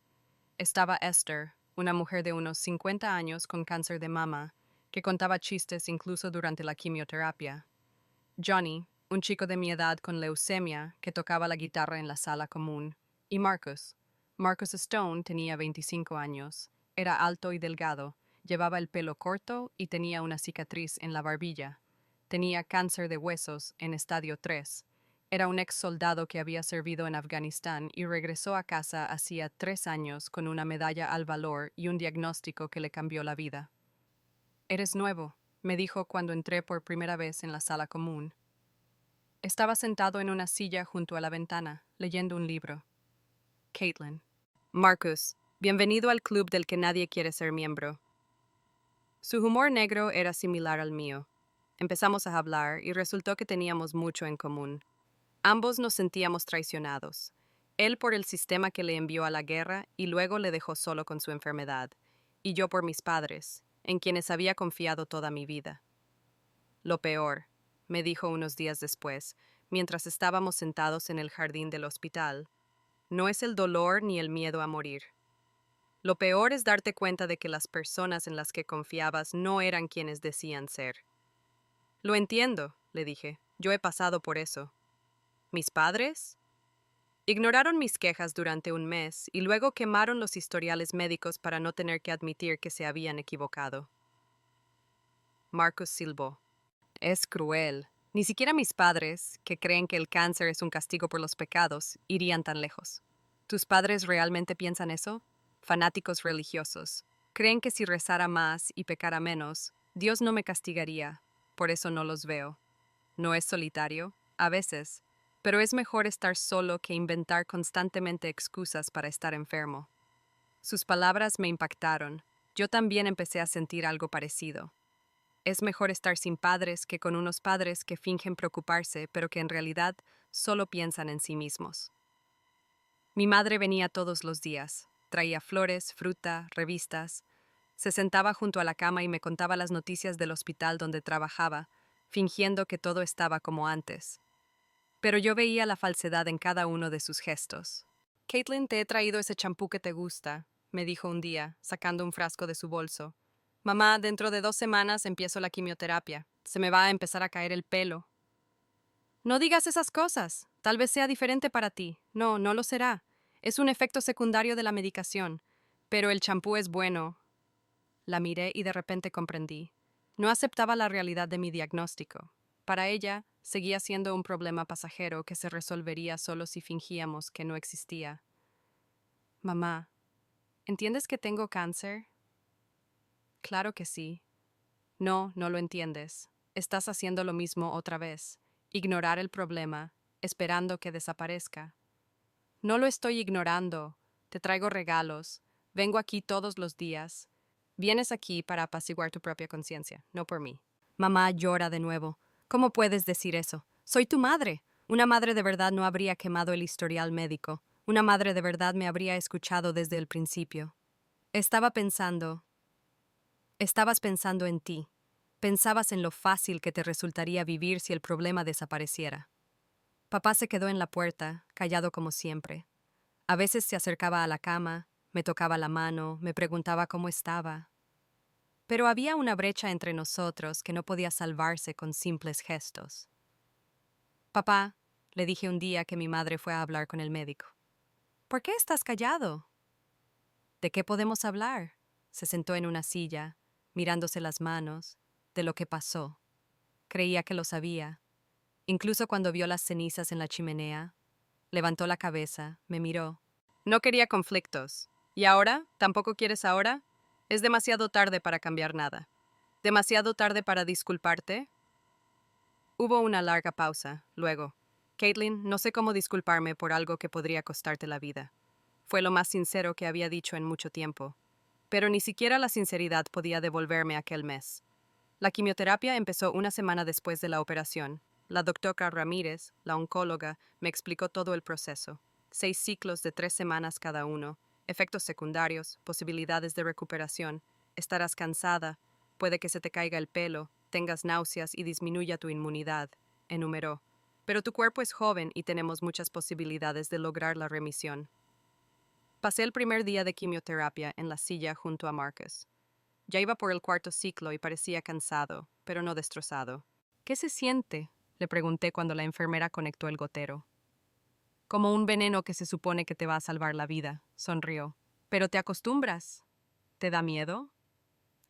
A: Estaba Esther, una mujer de unos 50 años con cáncer de mama, que contaba chistes incluso durante la quimioterapia. Johnny, un chico de mi edad con leucemia, que tocaba la guitarra en la sala común. Y Marcus. Marcus Stone tenía 25 años. Era alto y delgado, llevaba el pelo corto y tenía una cicatriz en la barbilla. Tenía cáncer de huesos en estadio 3. Era un ex soldado que había servido en Afganistán y regresó a casa hacía 3 años con una medalla al valor y un diagnóstico que le cambió la vida. Eres nuevo, me dijo cuando entré por primera vez en la sala común. Estaba sentado en una silla junto a la ventana, leyendo un libro. Caitlin. Marcus, bienvenido al club del que nadie quiere ser miembro. Su humor negro era similar al mío. Empezamos a hablar y resultó que teníamos mucho en común. Ambos nos sentíamos traicionados. Él por el sistema que le envió a la guerra y luego le dejó solo con su enfermedad, y yo por mis padres, en quienes había confiado toda mi vida. Lo peor, me dijo unos días después, mientras estábamos sentados en el jardín del hospital, no es el dolor ni el miedo a morir. Lo peor es darte cuenta de que las personas en las que confiabas no eran quienes decían ser. Lo entiendo, le dije. Yo he pasado por eso. ¿Mis padres? Ignoraron mis quejas durante un mes y luego quemaron los historiales médicos para no tener que admitir que se habían equivocado. Marcus silbó. Es cruel. Ni siquiera mis padres, que creen que el cáncer es un castigo por los pecados, irían tan lejos. ¿Tus padres realmente piensan eso? Fanáticos religiosos. Creen que si rezara más y pecara menos, Dios no me castigaría. Por eso no los veo. No es solitario, a veces, pero es mejor estar solo que inventar constantemente excusas para estar enfermo. Sus palabras me impactaron. Yo también empecé a sentir algo parecido. Es mejor estar sin padres que con unos padres que fingen preocuparse, pero que en realidad solo piensan en sí mismos. Mi madre venía todos los días. Traía flores, fruta, revistas. Se sentaba junto a la cama y me contaba las noticias del hospital donde trabajaba, fingiendo que todo estaba como antes. Pero yo veía la falsedad en cada uno de sus gestos. Caitlin, te he traído ese champú que te gusta, me dijo un día, sacando un frasco de su bolso. Mamá, dentro de 2 semanas empiezo la quimioterapia. Se me va a empezar a caer el pelo. No digas esas cosas. Tal vez sea diferente para ti. No, no lo será. Es un efecto secundario de la medicación. Pero el champú es bueno. La miré y de repente comprendí. No aceptaba la realidad de mi diagnóstico. Para ella, seguía siendo un problema pasajero que se resolvería solo si fingíamos que no existía. Mamá, ¿entiendes que tengo cáncer? Claro que sí. No, no lo entiendes. Estás haciendo lo mismo otra vez. Ignorar el problema, esperando que desaparezca. No lo estoy ignorando. Te traigo regalos. Vengo aquí todos los días. Vienes aquí para apaciguar tu propia conciencia, no por mí. Mamá llora de nuevo. ¿Cómo puedes decir eso? Soy tu madre. Una madre de verdad no habría quemado el historial médico. Una madre de verdad me habría escuchado desde el principio. Estabas pensando en ti. Pensabas en lo fácil que te resultaría vivir si el problema desapareciera. Papá se quedó en la puerta, callado como siempre. A veces se acercaba a la cama, me tocaba la mano, me preguntaba cómo estaba. Pero había una brecha entre nosotros que no podía salvarse con simples gestos. Papá, le dije un día que mi madre fue a hablar con el médico. ¿Por qué estás callado? ¿De qué podemos hablar? Se sentó en una silla, mirándose las manos, de lo que pasó. Creía que lo sabía. Incluso cuando vio las cenizas en la chimenea, levantó la cabeza, me miró. No quería conflictos. ¿Y ahora? ¿Tampoco quieres ahora? Es demasiado tarde para cambiar nada. ¿Demasiado tarde para disculparte? Hubo una larga pausa. Luego, Caitlin, no sé cómo disculparme por algo que podría costarte la vida. Fue lo más sincero que había dicho en mucho tiempo. Pero ni siquiera la sinceridad podía devolverme aquel mes. La quimioterapia empezó una semana después de la operación. La doctora Ramírez, la oncóloga, me explicó todo el proceso. 6 ciclos de 3 semanas cada uno, efectos secundarios, posibilidades de recuperación. Estarás cansada, puede que se te caiga el pelo, tengas náuseas y disminuya tu inmunidad, enumeró. Pero tu cuerpo es joven y tenemos muchas posibilidades de lograr la remisión. Pasé el primer día de quimioterapia en la silla junto a Marcus. Ya iba por el 4.º ciclo y parecía cansado, pero no destrozado. ¿Qué se siente?, le pregunté cuando la enfermera conectó el gotero. Como un veneno que se supone que te va a salvar la vida, sonrió. Pero te acostumbras. ¿Te da miedo?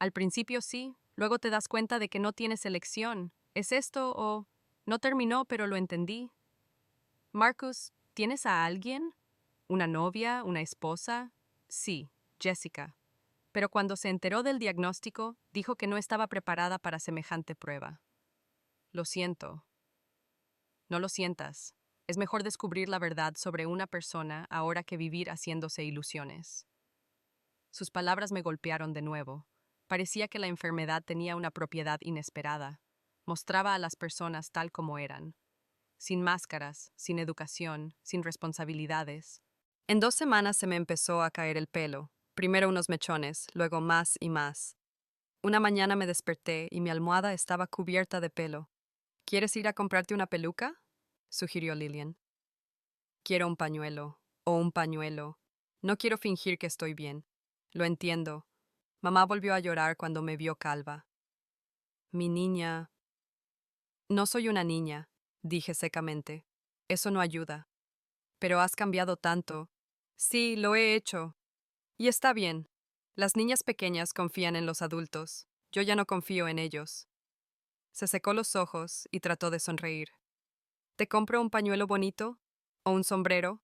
A: Al principio sí, luego te das cuenta de que no tienes elección. ¿Es esto o...? No terminó, pero lo entendí. Marcus, ¿tienes a alguien? ¿Una novia? ¿Una esposa? Sí, Jessica. Pero cuando se enteró del diagnóstico, dijo que no estaba preparada para semejante prueba. Lo siento. No lo sientas. Es mejor descubrir la verdad sobre una persona ahora que vivir haciéndose ilusiones. Sus palabras me golpearon de nuevo. Parecía que la enfermedad tenía una propiedad inesperada. Mostraba a las personas tal como eran. Sin máscaras, sin educación, sin responsabilidades. En 2 semanas se me empezó a caer el pelo. Primero unos mechones, luego más y más. Una mañana me desperté y mi almohada estaba cubierta de pelo. ¿Quieres ir a comprarte una peluca?, sugirió Lillian. Quiero un pañuelo, o un pañuelo. No quiero fingir que estoy bien. Lo entiendo. Mamá volvió a llorar cuando me vio calva. Mi niña. No soy una niña, dije secamente. Eso no ayuda. Pero has cambiado tanto. Sí, lo he hecho. Y está bien. Las niñas pequeñas confían en los adultos. Yo ya no confío en ellos. Se secó los ojos y trató de sonreír. ¿Te compro un pañuelo bonito? ¿O un sombrero?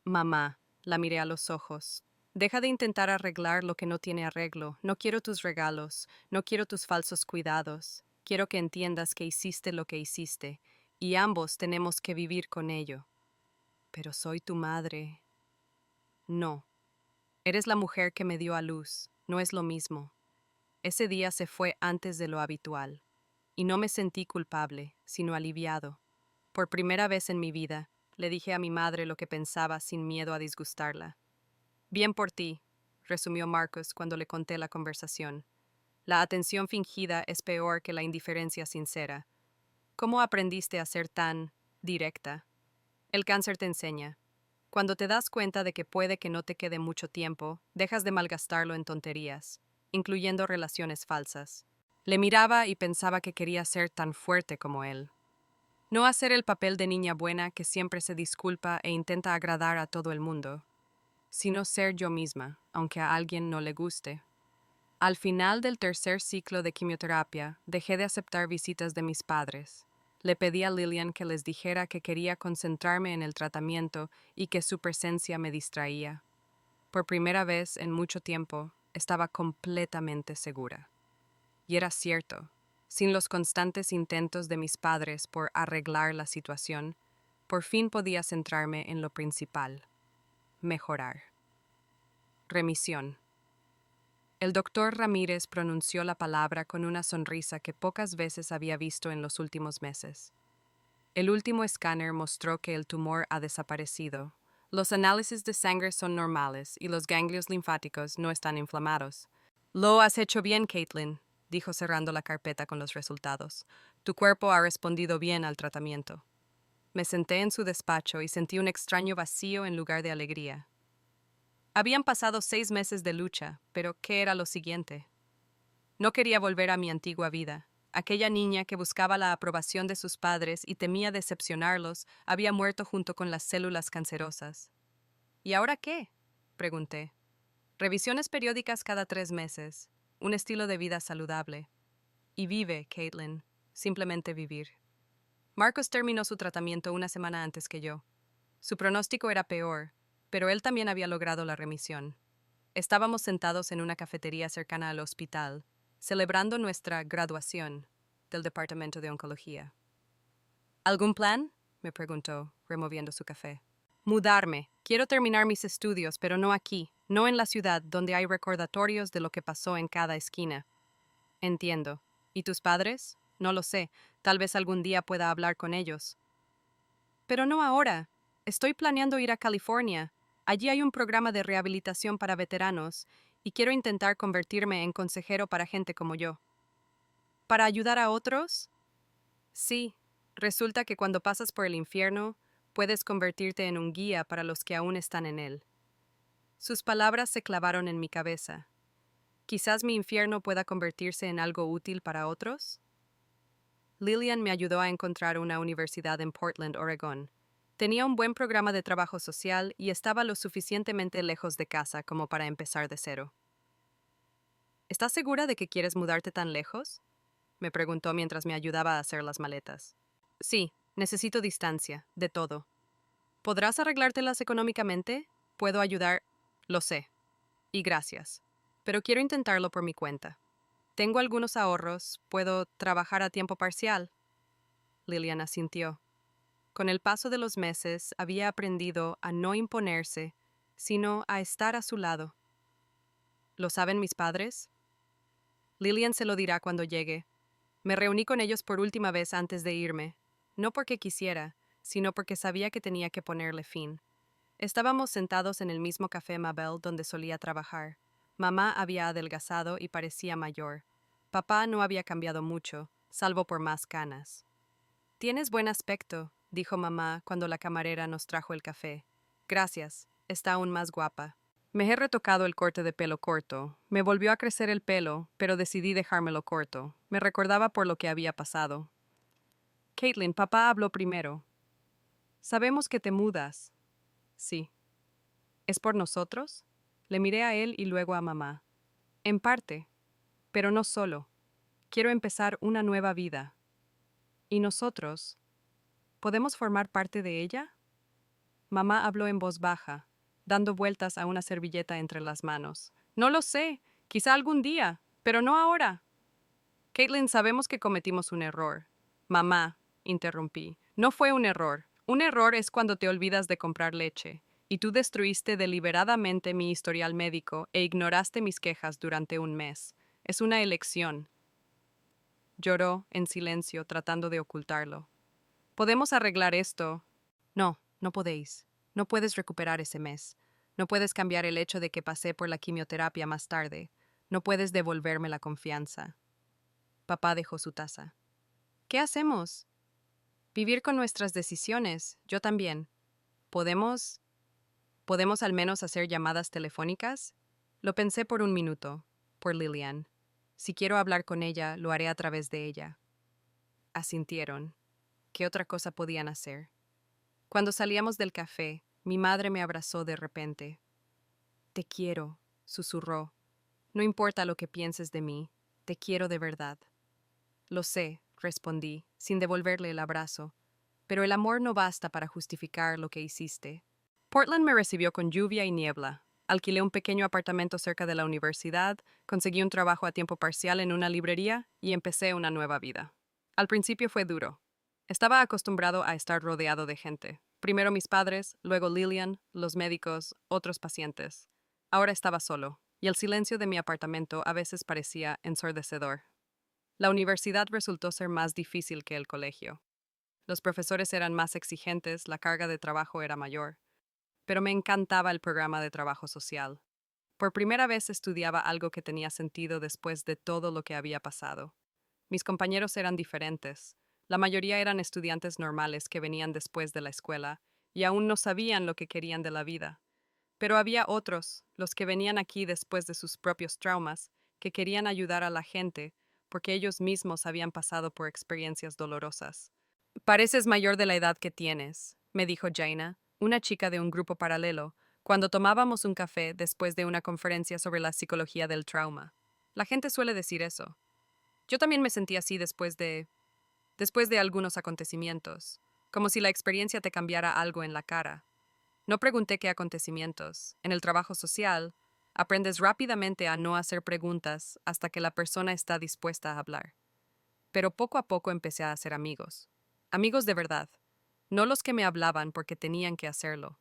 A: Mamá, la miré a los ojos. Deja de intentar arreglar lo que no tiene arreglo. No quiero tus regalos, no quiero tus falsos cuidados. Quiero que entiendas que hiciste lo que hiciste, y ambos tenemos que vivir con ello. Pero soy tu madre. No. Eres la mujer que me dio a luz. No es lo mismo. Ese día se fue antes de lo habitual, y no me sentí culpable, sino aliviado. Por primera vez en mi vida, le dije a mi madre lo que pensaba sin miedo a disgustarla. Bien por ti, resumió Marcus cuando le conté la conversación. La atención fingida es peor que la indiferencia sincera. ¿Cómo aprendiste a ser tan directa? El cáncer te enseña. Cuando te das cuenta de que puede que no te quede mucho tiempo, dejas de malgastarlo en tonterías, incluyendo relaciones falsas. Le miraba y pensaba que quería ser tan fuerte como él. No hacer el papel de niña buena que siempre se disculpa e intenta agradar a todo el mundo, sino ser yo misma, aunque a alguien no le guste. Al final del tercer ciclo de quimioterapia, dejé de aceptar visitas de mis padres. Le pedí a Lillian que les dijera que quería concentrarme en el tratamiento y que su presencia me distraía. Por primera vez en mucho tiempo, estaba completamente segura. Y era cierto. Sin los constantes intentos de mis padres por arreglar la situación, por fin podía centrarme en lo principal: mejorar. Remisión. El doctor Ramírez pronunció la palabra con una sonrisa que pocas veces había visto en los últimos meses. El último escáner mostró que el tumor ha desaparecido. Los análisis de sangre son normales y los ganglios linfáticos no están inflamados. Lo has hecho bien, Caitlin, dijo cerrando la carpeta con los resultados. Tu cuerpo ha respondido bien al tratamiento. Me senté en su despacho y sentí un extraño vacío en lugar de alegría. Habían pasado 6 meses de lucha, pero ¿qué era lo siguiente? No quería volver a mi antigua vida. Aquella niña que buscaba la aprobación de sus padres y temía decepcionarlos había muerto junto con las células cancerosas. ¿Y ahora qué?, pregunté. Revisiones periódicas cada 3 meses, un estilo de vida saludable. Y vive, Caitlin, simplemente vivir. Marcos terminó su tratamiento una semana antes que yo. Su pronóstico era peor, pero él también había logrado la remisión. Estábamos sentados en una cafetería cercana al hospital, celebrando nuestra graduación del departamento de oncología. ¿Algún plan?, me preguntó, removiendo su café. Mudarme. Quiero terminar mis estudios, pero no aquí, no en la ciudad, donde hay recordatorios de lo que pasó en cada esquina. Entiendo. ¿Y tus padres? No lo sé. Tal vez algún día pueda hablar con ellos. Pero no ahora. Estoy planeando ir a California. Allí hay un programa de rehabilitación para veteranos y quiero intentar convertirme en consejero para gente como yo. ¿Para ayudar a otros? Sí. Resulta que cuando pasas por el infierno, puedes convertirte en un guía para los que aún están en él. Sus palabras se clavaron en mi cabeza. ¿Quizás mi infierno pueda convertirse en algo útil para otros? Lillian me ayudó a encontrar una universidad en Portland, Oregón. Tenía un buen programa de trabajo social y estaba lo suficientemente lejos de casa como para empezar de cero. ¿Estás segura de que quieres mudarte tan lejos?, me preguntó mientras me ayudaba a hacer las maletas. Sí, necesito distancia, de todo. ¿Podrás arreglártelas económicamente? ¿Puedo ayudar? Lo sé. Y gracias. Pero quiero intentarlo por mi cuenta. Tengo algunos ahorros, puedo trabajar a tiempo parcial. Lillian asintió. Con el paso de los meses había aprendido a no imponerse, sino a estar a su lado. ¿Lo saben mis padres? Lillian se lo dirá cuando llegue. Me reuní con ellos por última vez antes de irme, no porque quisiera, sino porque sabía que tenía que ponerle fin. Estábamos sentados en el mismo café Mabel donde solía trabajar. Mamá había adelgazado y parecía mayor. Papá no había cambiado mucho, salvo por más canas. «Tienes buen aspecto», dijo mamá cuando la camarera nos trajo el café. «Gracias, está aún más guapa». Me he retocado el corte de pelo corto. Me volvió a crecer el pelo, pero decidí dejármelo corto. Me recordaba por lo que había pasado. «Caitlin, papá habló primero. Sabemos que te mudas». «Sí». ¿Es por nosotros?». Le miré a él y luego a mamá. «En parte, pero no solo. Quiero empezar una nueva vida». «¿Y nosotros? ¿Podemos formar parte de ella?». Mamá habló en voz baja. dando vueltas a una servilleta entre las manos. No lo sé, quizá algún día, pero no ahora. Caitlin, sabemos que cometimos un error. Mamá, interrumpí, no fue un error. Un error es cuando te olvidas de comprar leche, y tú destruiste deliberadamente mi historial médico e ignoraste mis quejas durante un mes. Es una elección. Lloró en silencio, tratando de ocultarlo. ¿Podemos arreglar esto? No, no podéis. No puedes recuperar ese mes. No puedes cambiar el hecho de que pasé por la quimioterapia más tarde. No puedes devolverme la confianza. Papá dejó su taza. ¿Qué hacemos? Vivir con nuestras decisiones. Yo también. ¿Podemos? ¿Podemos al menos hacer llamadas telefónicas? Lo pensé por un minuto. Por Lillian. Si quiero hablar con ella, lo haré a través de ella. Asintieron. ¿Qué otra cosa podían hacer? Cuando salíamos del café, mi madre me abrazó de repente. Te quiero, susurró. No importa lo que pienses de mí, te quiero de verdad. Lo sé, respondí, sin devolverle el abrazo, pero el amor no basta para justificar lo que hiciste. Portland me recibió con lluvia y niebla. Alquilé un pequeño apartamento cerca de la universidad, conseguí un trabajo a tiempo parcial en una librería y empecé una nueva vida. Al principio fue duro. Estaba acostumbrado a estar rodeado de gente. Primero mis padres, luego Lillian, los médicos, otros pacientes. Ahora estaba solo, y el silencio de mi apartamento a veces parecía ensordecedor. La universidad resultó ser más difícil que el colegio. Los profesores eran más exigentes, la carga de trabajo era mayor, pero me encantaba el programa de trabajo social. Por primera vez estudiaba algo que tenía sentido después de todo lo que había pasado. Mis compañeros eran diferentes. La mayoría eran estudiantes normales que venían después de la escuela y aún no sabían lo que querían de la vida. Pero había otros, los que venían aquí después de sus propios traumas, que querían ayudar a la gente porque ellos mismos habían pasado por experiencias dolorosas. Pareces mayor de la edad que tienes, me dijo Jaina, una chica de un grupo paralelo, cuando tomábamos un café después de una conferencia sobre la psicología del trauma. La gente suele decir eso. Yo también me sentí así después de algunos acontecimientos, como si la experiencia te cambiara algo en la cara. No pregunté qué acontecimientos. En el trabajo social, aprendes rápidamente a no hacer preguntas hasta que la persona está dispuesta a hablar. Pero poco a poco empecé a hacer amigos. Amigos de verdad. No los que me hablaban porque tenían que hacerlo.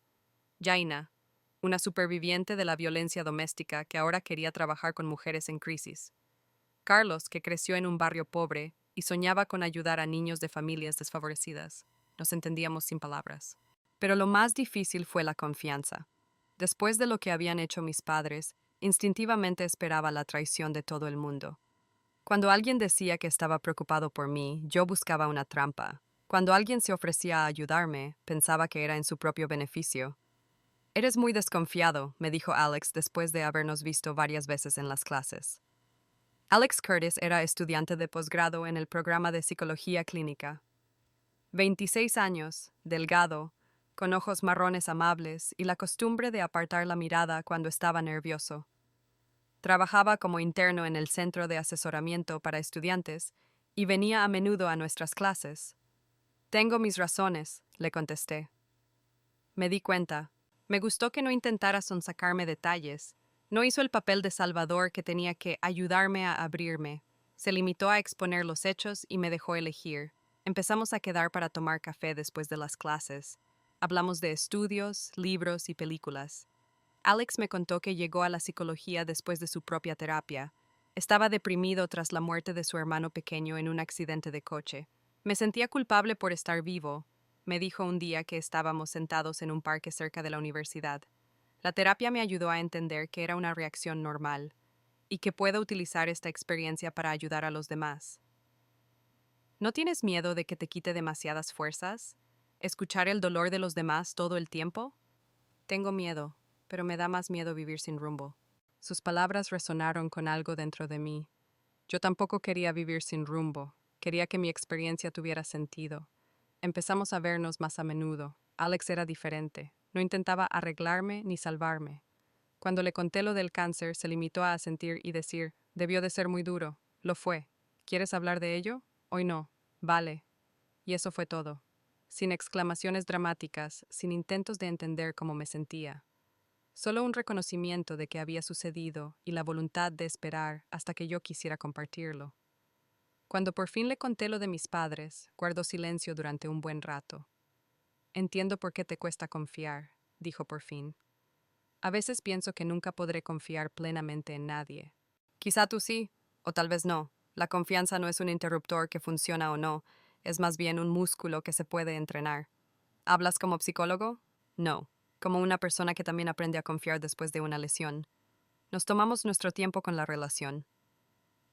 A: Jaina, una superviviente de la violencia doméstica que ahora quería trabajar con mujeres en crisis. Carlos, que creció en un barrio pobre y soñaba con ayudar a niños de familias desfavorecidas. Nos entendíamos sin palabras. Pero lo más difícil fue la confianza. Después de lo que habían hecho mis padres, instintivamente esperaba la traición de todo el mundo. Cuando alguien decía que estaba preocupado por mí, yo buscaba una trampa. Cuando alguien se ofrecía a ayudarme, pensaba que era en su propio beneficio. Eres muy desconfiado, me dijo Alex después de habernos visto varias veces en las clases. Alex Curtis era estudiante de posgrado en el programa de psicología clínica. 26 años, delgado, con ojos marrones amables y la costumbre de apartar la mirada cuando estaba nervioso. Trabajaba como interno en el Centro de Asesoramiento para Estudiantes y venía a menudo a nuestras clases. Tengo mis razones, le contesté. Me di cuenta. Me gustó que no intentara sonsacarme detalles. No hizo el papel de salvador que tenía que ayudarme a abrirme. Se limitó a exponer los hechos y me dejó elegir. Empezamos a quedar para tomar café después de las clases. Hablamos de estudios, libros y películas. Alex me contó que llegó a la psicología después de su propia terapia. Estaba deprimido tras la muerte de su hermano pequeño en un accidente de coche. Me sentía culpable por estar vivo, me dijo un día que estábamos sentados en un parque cerca de la universidad. La terapia me ayudó a entender que era una reacción normal y que puedo utilizar esta experiencia para ayudar a los demás. ¿No tienes miedo de que te quite demasiadas fuerzas? ¿Escuchar el dolor de los demás todo el tiempo? Tengo miedo, pero me da más miedo vivir sin rumbo. Sus palabras resonaron con algo dentro de mí. Yo tampoco quería vivir sin rumbo. Quería que mi experiencia tuviera sentido. Empezamos a vernos más a menudo. Alex era diferente. No intentaba arreglarme ni salvarme. Cuando le conté lo del cáncer, se limitó a asentir y decir, debió de ser muy duro. Lo fue. ¿Quieres hablar de ello? Hoy no. Vale. Y eso fue todo. Sin exclamaciones dramáticas, sin intentos de entender cómo me sentía. Solo un reconocimiento de que había sucedido y la voluntad de esperar hasta que yo quisiera compartirlo. Cuando por fin le conté lo de mis padres, guardó silencio durante un buen rato. Entiendo por qué te cuesta confiar, dijo por fin. A veces pienso que nunca podré confiar plenamente en nadie. Quizá tú sí, o tal vez no. La confianza no es un interruptor que funciona o no, es más bien un músculo que se puede entrenar. ¿Hablas como psicólogo? No, como una persona que también aprende a confiar después de una lesión. Nos tomamos nuestro tiempo con la relación.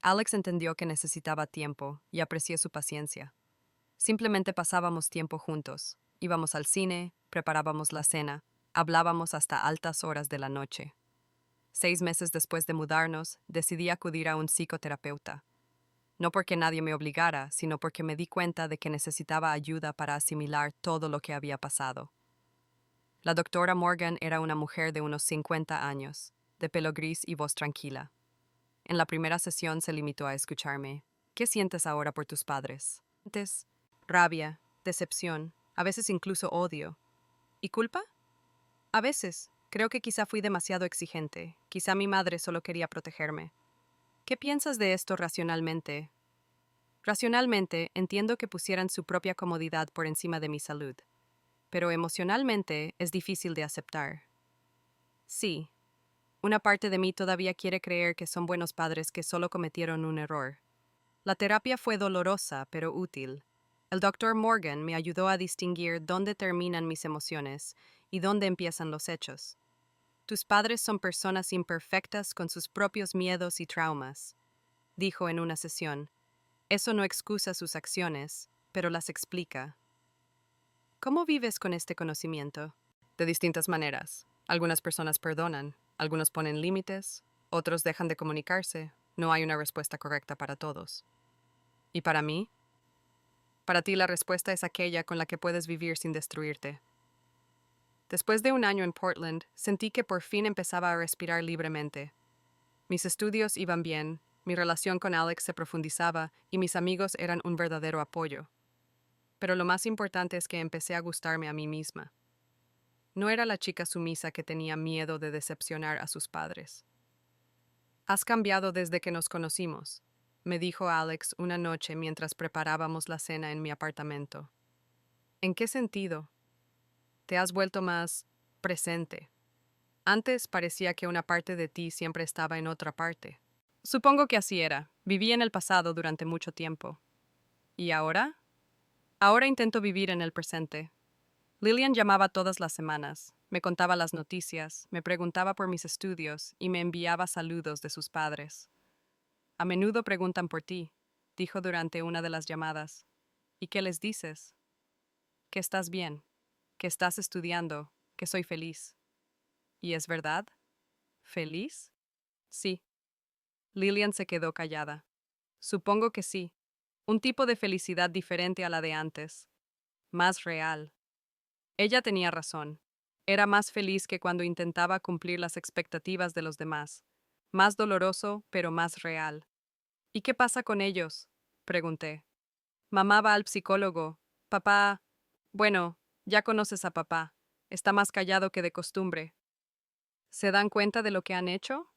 A: Alex entendió que necesitaba tiempo y aprecié su paciencia. Simplemente pasábamos tiempo juntos. Íbamos al cine, preparábamos la cena, hablábamos hasta altas horas de la noche. 6 meses después de mudarnos, decidí acudir a un psicoterapeuta. No porque nadie me obligara, sino porque me di cuenta de que necesitaba ayuda para asimilar todo lo que había pasado. La doctora Morgan era una mujer de unos 50 años, de pelo gris y voz tranquila. En la primera sesión se limitó a escucharme. ¿Qué sientes ahora por tus padres? Sientes rabia, decepción, a veces incluso odio. ¿Y culpa? A veces. Creo que quizá fui demasiado exigente. Quizá mi madre solo quería protegerme. ¿Qué piensas de esto racionalmente? Racionalmente, entiendo que pusieran su propia comodidad por encima de mi salud. Pero emocionalmente es difícil de aceptar. Sí, una parte de mí todavía quiere creer que son buenos padres que solo cometieron un error. La terapia fue dolorosa, pero útil. El doctor Morgan me ayudó a distinguir dónde terminan mis emociones y dónde empiezan los hechos. Tus padres son personas imperfectas con sus propios miedos y traumas, dijo en una sesión. Eso no excusa sus acciones, pero las explica. ¿Cómo vives con este conocimiento? De distintas maneras. Algunas personas perdonan, algunos ponen límites, otros dejan de comunicarse. No hay una respuesta correcta para todos. ¿Y para mí? Para ti la respuesta es aquella con la que puedes vivir sin destruirte. Después de un año en Portland, sentí que por fin empezaba a respirar libremente. Mis estudios iban bien, mi relación con Alex se profundizaba y mis amigos eran un verdadero apoyo. Pero lo más importante es que empecé a gustarme a mí misma. No era la chica sumisa que tenía miedo de decepcionar a sus padres. Has cambiado desde que nos conocimos, me dijo Alex una noche mientras preparábamos la cena en mi apartamento. ¿En qué sentido? Te has vuelto más presente. Antes parecía que una parte de ti siempre estaba en otra parte. Supongo que así era. Viví en el pasado durante mucho tiempo. ¿Y ahora? Ahora intento vivir en el presente. Lillian llamaba todas las semanas, me contaba las noticias, me preguntaba por mis estudios y me enviaba saludos de sus padres. A menudo preguntan por ti, dijo durante una de las llamadas. ¿Y qué les dices? Que estás bien, que estás estudiando, que soy feliz. ¿Y es verdad? ¿Feliz? Sí. Lillian se quedó callada. Supongo que sí. Un tipo de felicidad diferente a la de antes. Más real. Ella tenía razón. Era más feliz que cuando intentaba cumplir las expectativas de los demás. Más doloroso, pero más real. ¿Y qué pasa con ellos? Pregunté. Mamá va al psicólogo. Papá... Bueno, ya conoces a papá. Está más callado que de costumbre. ¿Se dan cuenta de lo que han hecho?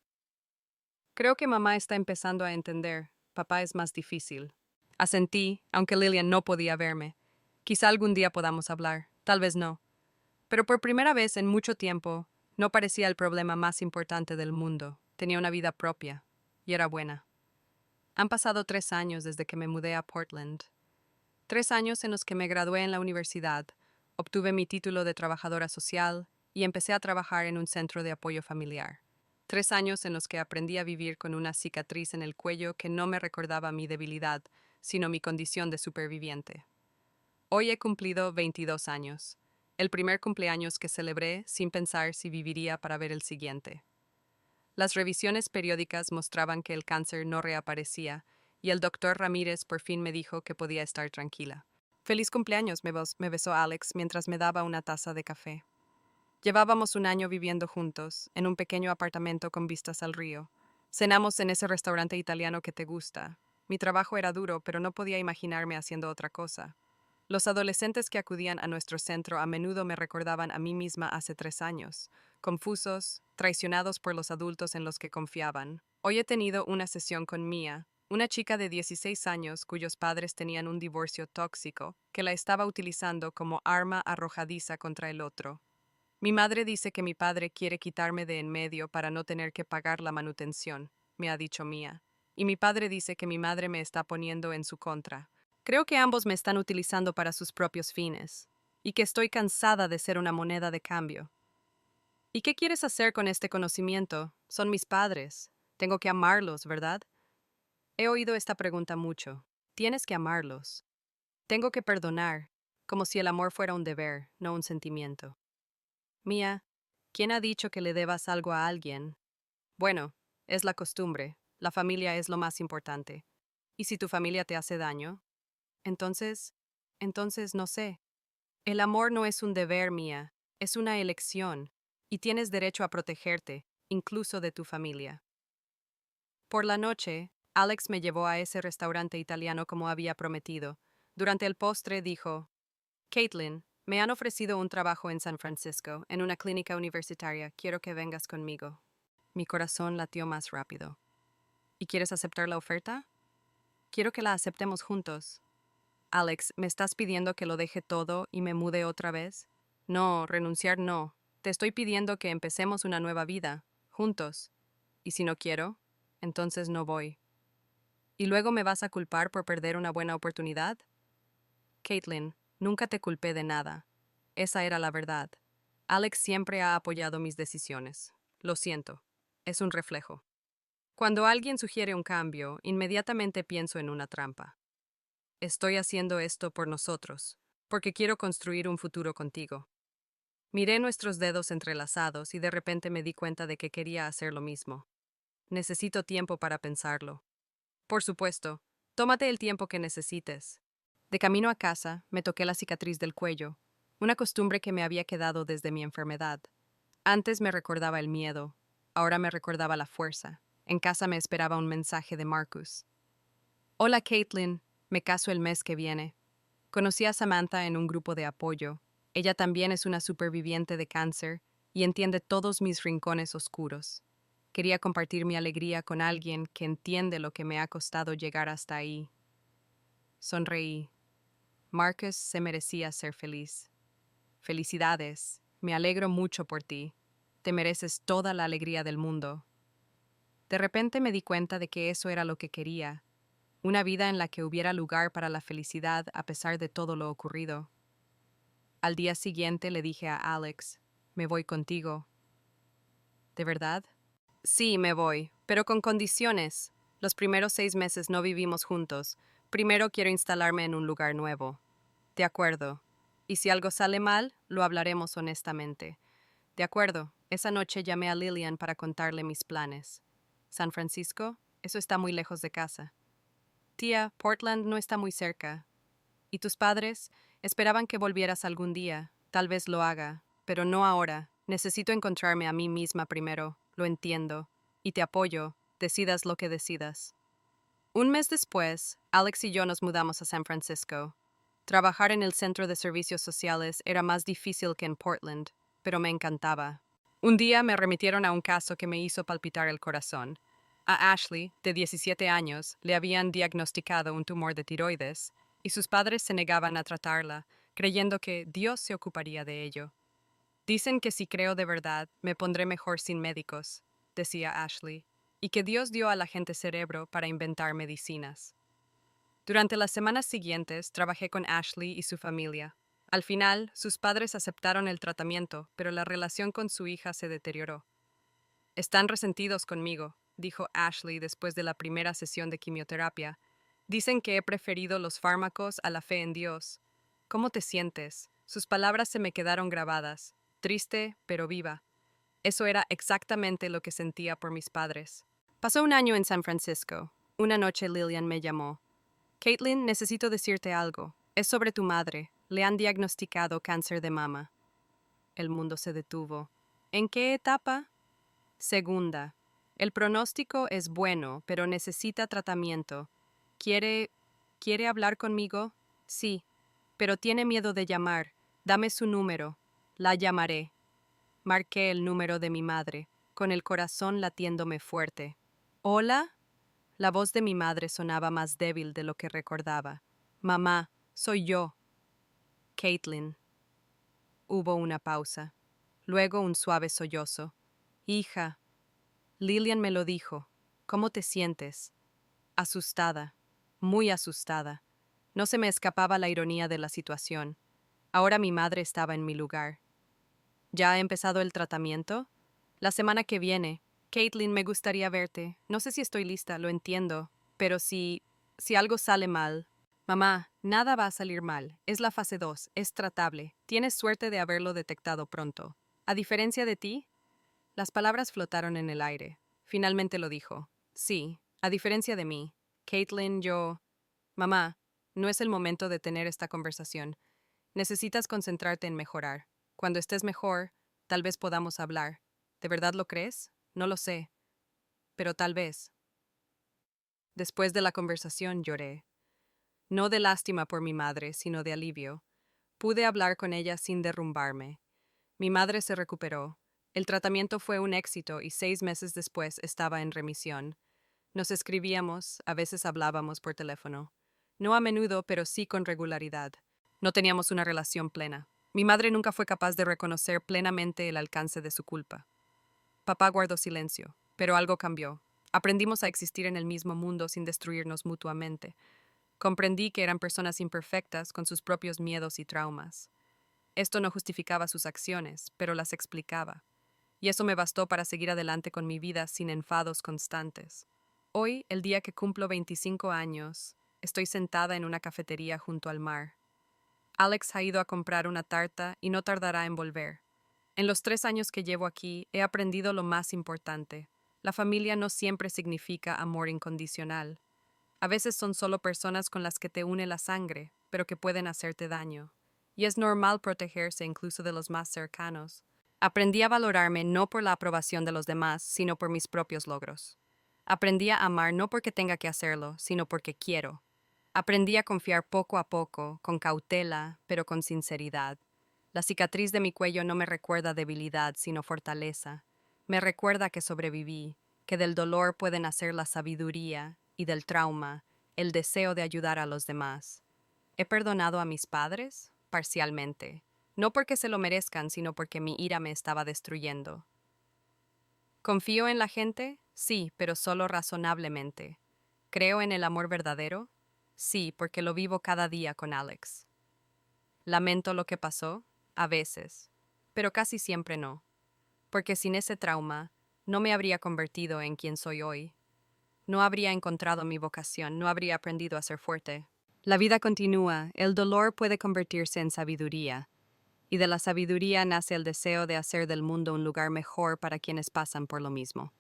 A: Creo que mamá está empezando a entender. Papá es más difícil. Asentí, aunque Lillian no podía verme. Quizá algún día podamos hablar. Tal vez no. Pero por primera vez en mucho tiempo, no parecía el problema más importante del mundo. Tenía una vida propia. Y era buena. Han pasado 3 años desde que me mudé a Portland. 3 años en los que me gradué en la universidad, obtuve mi título de trabajadora social y empecé a trabajar en un centro de apoyo familiar. 3 años en los que aprendí a vivir con una cicatriz en el cuello que no me recordaba mi debilidad, sino mi condición de superviviente. Hoy he cumplido 22 años. El primer cumpleaños que celebré sin pensar si viviría para ver el siguiente. Las revisiones periódicas mostraban que el cáncer no reaparecía, y el doctor Ramírez por fin me dijo que podía estar tranquila. Feliz cumpleaños, me besó Alex mientras me daba una taza de café. Llevábamos un año viviendo juntos, en un pequeño apartamento con vistas al río. Cenamos en ese restaurante italiano que te gusta. Mi trabajo era duro, pero no podía imaginarme haciendo otra cosa. Los adolescentes que acudían a nuestro centro a menudo me recordaban a mí misma hace 3 años, confusos, traicionados por los adultos en los que confiaban. Hoy he tenido una sesión con Mia, una chica de 16 años cuyos padres tenían un divorcio tóxico, que la estaba utilizando como arma arrojadiza contra el otro. Mi madre dice que mi padre quiere quitarme de en medio para no tener que pagar la manutención, me ha dicho Mia. Y mi padre dice que mi madre me está poniendo en su contra. Creo que ambos me están utilizando para sus propios fines, y que estoy cansada de ser una moneda de cambio. ¿Y qué quieres hacer con este conocimiento? Son mis padres. Tengo que amarlos, ¿verdad? He oído esta pregunta mucho. Tienes que amarlos. Tengo que perdonar, como si el amor fuera un deber, no un sentimiento. Mía, ¿quién ha dicho que le debas algo a alguien? Bueno, es la costumbre. La familia es lo más importante. ¿Y si tu familia te hace daño? Entonces, no sé. El amor no es un deber, Mía, es una elección, y tienes derecho a protegerte, incluso de tu familia. Por la noche, Alex me llevó a ese restaurante italiano como había prometido. Durante el postre dijo, Caitlin, me han ofrecido un trabajo en San Francisco, en una clínica universitaria. Quiero que vengas conmigo. Mi corazón latió más rápido. ¿Y quieres aceptar la oferta? Quiero que la aceptemos juntos. Alex, ¿me estás pidiendo que lo deje todo y me mude otra vez? No, renunciar no. Te estoy pidiendo que empecemos una nueva vida, juntos. ¿Y si no quiero? Entonces no voy. ¿Y luego me vas a culpar por perder una buena oportunidad? Caitlin, nunca te culpé de nada. Esa era la verdad. Alex siempre ha apoyado mis decisiones. Lo siento. Es un reflejo. Cuando alguien sugiere un cambio, inmediatamente pienso en una trampa. Estoy haciendo esto por nosotros, porque quiero construir un futuro contigo. Miré nuestros dedos entrelazados y de repente me di cuenta de que quería hacer lo mismo. Necesito tiempo para pensarlo. Por supuesto, tómate el tiempo que necesites. De camino a casa, me toqué la cicatriz del cuello, una costumbre que me había quedado desde mi enfermedad. Antes me recordaba el miedo, ahora me recordaba la fuerza. En casa me esperaba un mensaje de Marcus. Hola Caitlin, me caso el mes que viene. Conocí a Samantha en un grupo de apoyo. Ella también es una superviviente de cáncer y entiende todos mis rincones oscuros. Quería compartir mi alegría con alguien que entiende lo que me ha costado llegar hasta ahí. Sonreí. Marcus se merecía ser feliz. Felicidades, me alegro mucho por ti. Te mereces toda la alegría del mundo. De repente me di cuenta de que eso era lo que quería, una vida en la que hubiera lugar para la felicidad a pesar de todo lo ocurrido. Al día siguiente le dije a Alex, me voy contigo. ¿De verdad? Sí, me voy, pero con condiciones. Los primeros 6 meses no vivimos juntos. Primero quiero instalarme en un lugar nuevo. De acuerdo. Y si algo sale mal, lo hablaremos honestamente. De acuerdo. Esa noche llamé a Lillian para contarle mis planes. ¿San Francisco? Eso está muy lejos de casa. Tía, Portland no está muy cerca. ¿Y tus padres? Esperaban que volvieras algún día. Tal vez lo haga, pero no ahora. Necesito encontrarme a mí misma primero. Lo entiendo. Y te apoyo. Decidas lo que decidas. Un mes después, Alex y yo nos mudamos a San Francisco. Trabajar en el centro de servicios sociales era más difícil que en Portland, pero me encantaba. Un día me remitieron a un caso que me hizo palpitar el corazón. A Ashley, de 17 años, le habían diagnosticado un tumor de tiroides, y sus padres se negaban a tratarla, creyendo que Dios se ocuparía de ello. Dicen que si creo de verdad, me pondré mejor sin médicos, decía Ashley, y que Dios dio a la gente cerebro para inventar medicinas. Durante las semanas siguientes trabajé con Ashley y su familia. Al final, sus padres aceptaron el tratamiento, pero la relación con su hija se deterioró. Están resentidos conmigo, dijo Ashley después de la primera sesión de quimioterapia. Dicen que he preferido los fármacos a la fe en Dios. ¿Cómo te sientes? Sus palabras se me quedaron grabadas, triste pero viva. Eso era exactamente lo que sentía por mis padres. Pasó un año en San Francisco. Una noche Lillian me llamó. Caitlin, necesito decirte algo. Es sobre tu madre. Le han diagnosticado cáncer de mama. El mundo se detuvo. ¿En qué etapa? Segunda. El pronóstico es bueno, pero necesita tratamiento. ¿Quiere hablar conmigo? Sí, pero tiene miedo de llamar. Dame su número. La llamaré. Marqué el número de mi madre, con el corazón latiéndome fuerte. ¿Hola? La voz de mi madre sonaba más débil de lo que recordaba. Mamá, soy yo. Caitlin. Hubo una pausa. Luego un suave sollozo. Hija. Lillian me lo dijo. ¿Cómo te sientes? Asustada. Muy asustada. No se me escapaba la ironía de la situación. Ahora mi madre estaba en mi lugar. ¿Ya ha empezado el tratamiento? La semana que viene. Caitlin, me gustaría verte. No sé si estoy lista, lo entiendo. Pero si algo sale mal. Mamá, nada va a salir mal. Es la fase 2, es tratable. Tienes suerte de haberlo detectado pronto. A diferencia de ti, las palabras flotaron en el aire. Finalmente lo dijo. Sí, a diferencia de mí. Caitlin, yo... Mamá, no es el momento de tener esta conversación. Necesitas concentrarte en mejorar. Cuando estés mejor, tal vez podamos hablar. ¿De verdad lo crees? No lo sé. Pero tal vez. Después de la conversación lloré. No de lástima por mi madre, sino de alivio. Pude hablar con ella sin derrumbarme. Mi madre se recuperó. El tratamiento fue un éxito y 6 meses después estaba en remisión. Nos escribíamos, a veces hablábamos por teléfono. No a menudo, pero sí con regularidad. No teníamos una relación plena. Mi madre nunca fue capaz de reconocer plenamente el alcance de su culpa. Papá guardó silencio, pero algo cambió. Aprendimos a existir en el mismo mundo sin destruirnos mutuamente. Comprendí que eran personas imperfectas con sus propios miedos y traumas. Esto no justificaba sus acciones, pero las explicaba. Y eso me bastó para seguir adelante con mi vida sin enfados constantes. Hoy, el día que cumplo 25 años, estoy sentada en una cafetería junto al mar. Alex ha ido a comprar una tarta y no tardará en volver. En los 3 años que llevo aquí, he aprendido lo más importante. La familia no siempre significa amor incondicional. A veces son solo personas con las que te une la sangre, pero que pueden hacerte daño. Y es normal protegerse incluso de los más cercanos. Aprendí a valorarme no por la aprobación de los demás, sino por mis propios logros. Aprendí a amar no porque tenga que hacerlo, sino porque quiero. Aprendí a confiar poco a poco, con cautela, pero con sinceridad. La cicatriz de mi cuello no me recuerda debilidad, sino fortaleza. Me recuerda que sobreviví, que del dolor puede nacer la sabiduría y del trauma, el deseo de ayudar a los demás. ¿He perdonado a mis padres? Parcialmente. No porque se lo merezcan, sino porque mi ira me estaba destruyendo. ¿Confío en la gente? Sí, pero solo razonablemente. ¿Creo en el amor verdadero? Sí, porque lo vivo cada día con Alex. ¿Lamento lo que pasó? A veces, pero casi siempre no, porque sin ese trauma no me habría convertido en quien soy hoy. No habría encontrado mi vocación, no habría aprendido a ser fuerte. La vida continúa, el dolor puede convertirse en sabiduría, y de la sabiduría nace el deseo de hacer del mundo un lugar mejor para quienes pasan por lo mismo.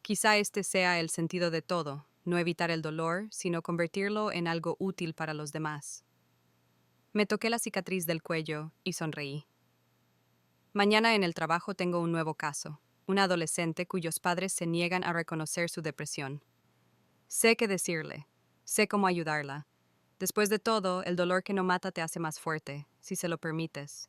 A: Quizá este sea el sentido de todo, no evitar el dolor, sino convertirlo en algo útil para los demás. Me toqué la cicatriz del cuello y sonreí. Mañana en el trabajo tengo un nuevo caso, una adolescente cuyos padres se niegan a reconocer su depresión. Sé qué decirle, sé cómo ayudarla. Después de todo, el dolor que no mata te hace más fuerte, si se lo permites.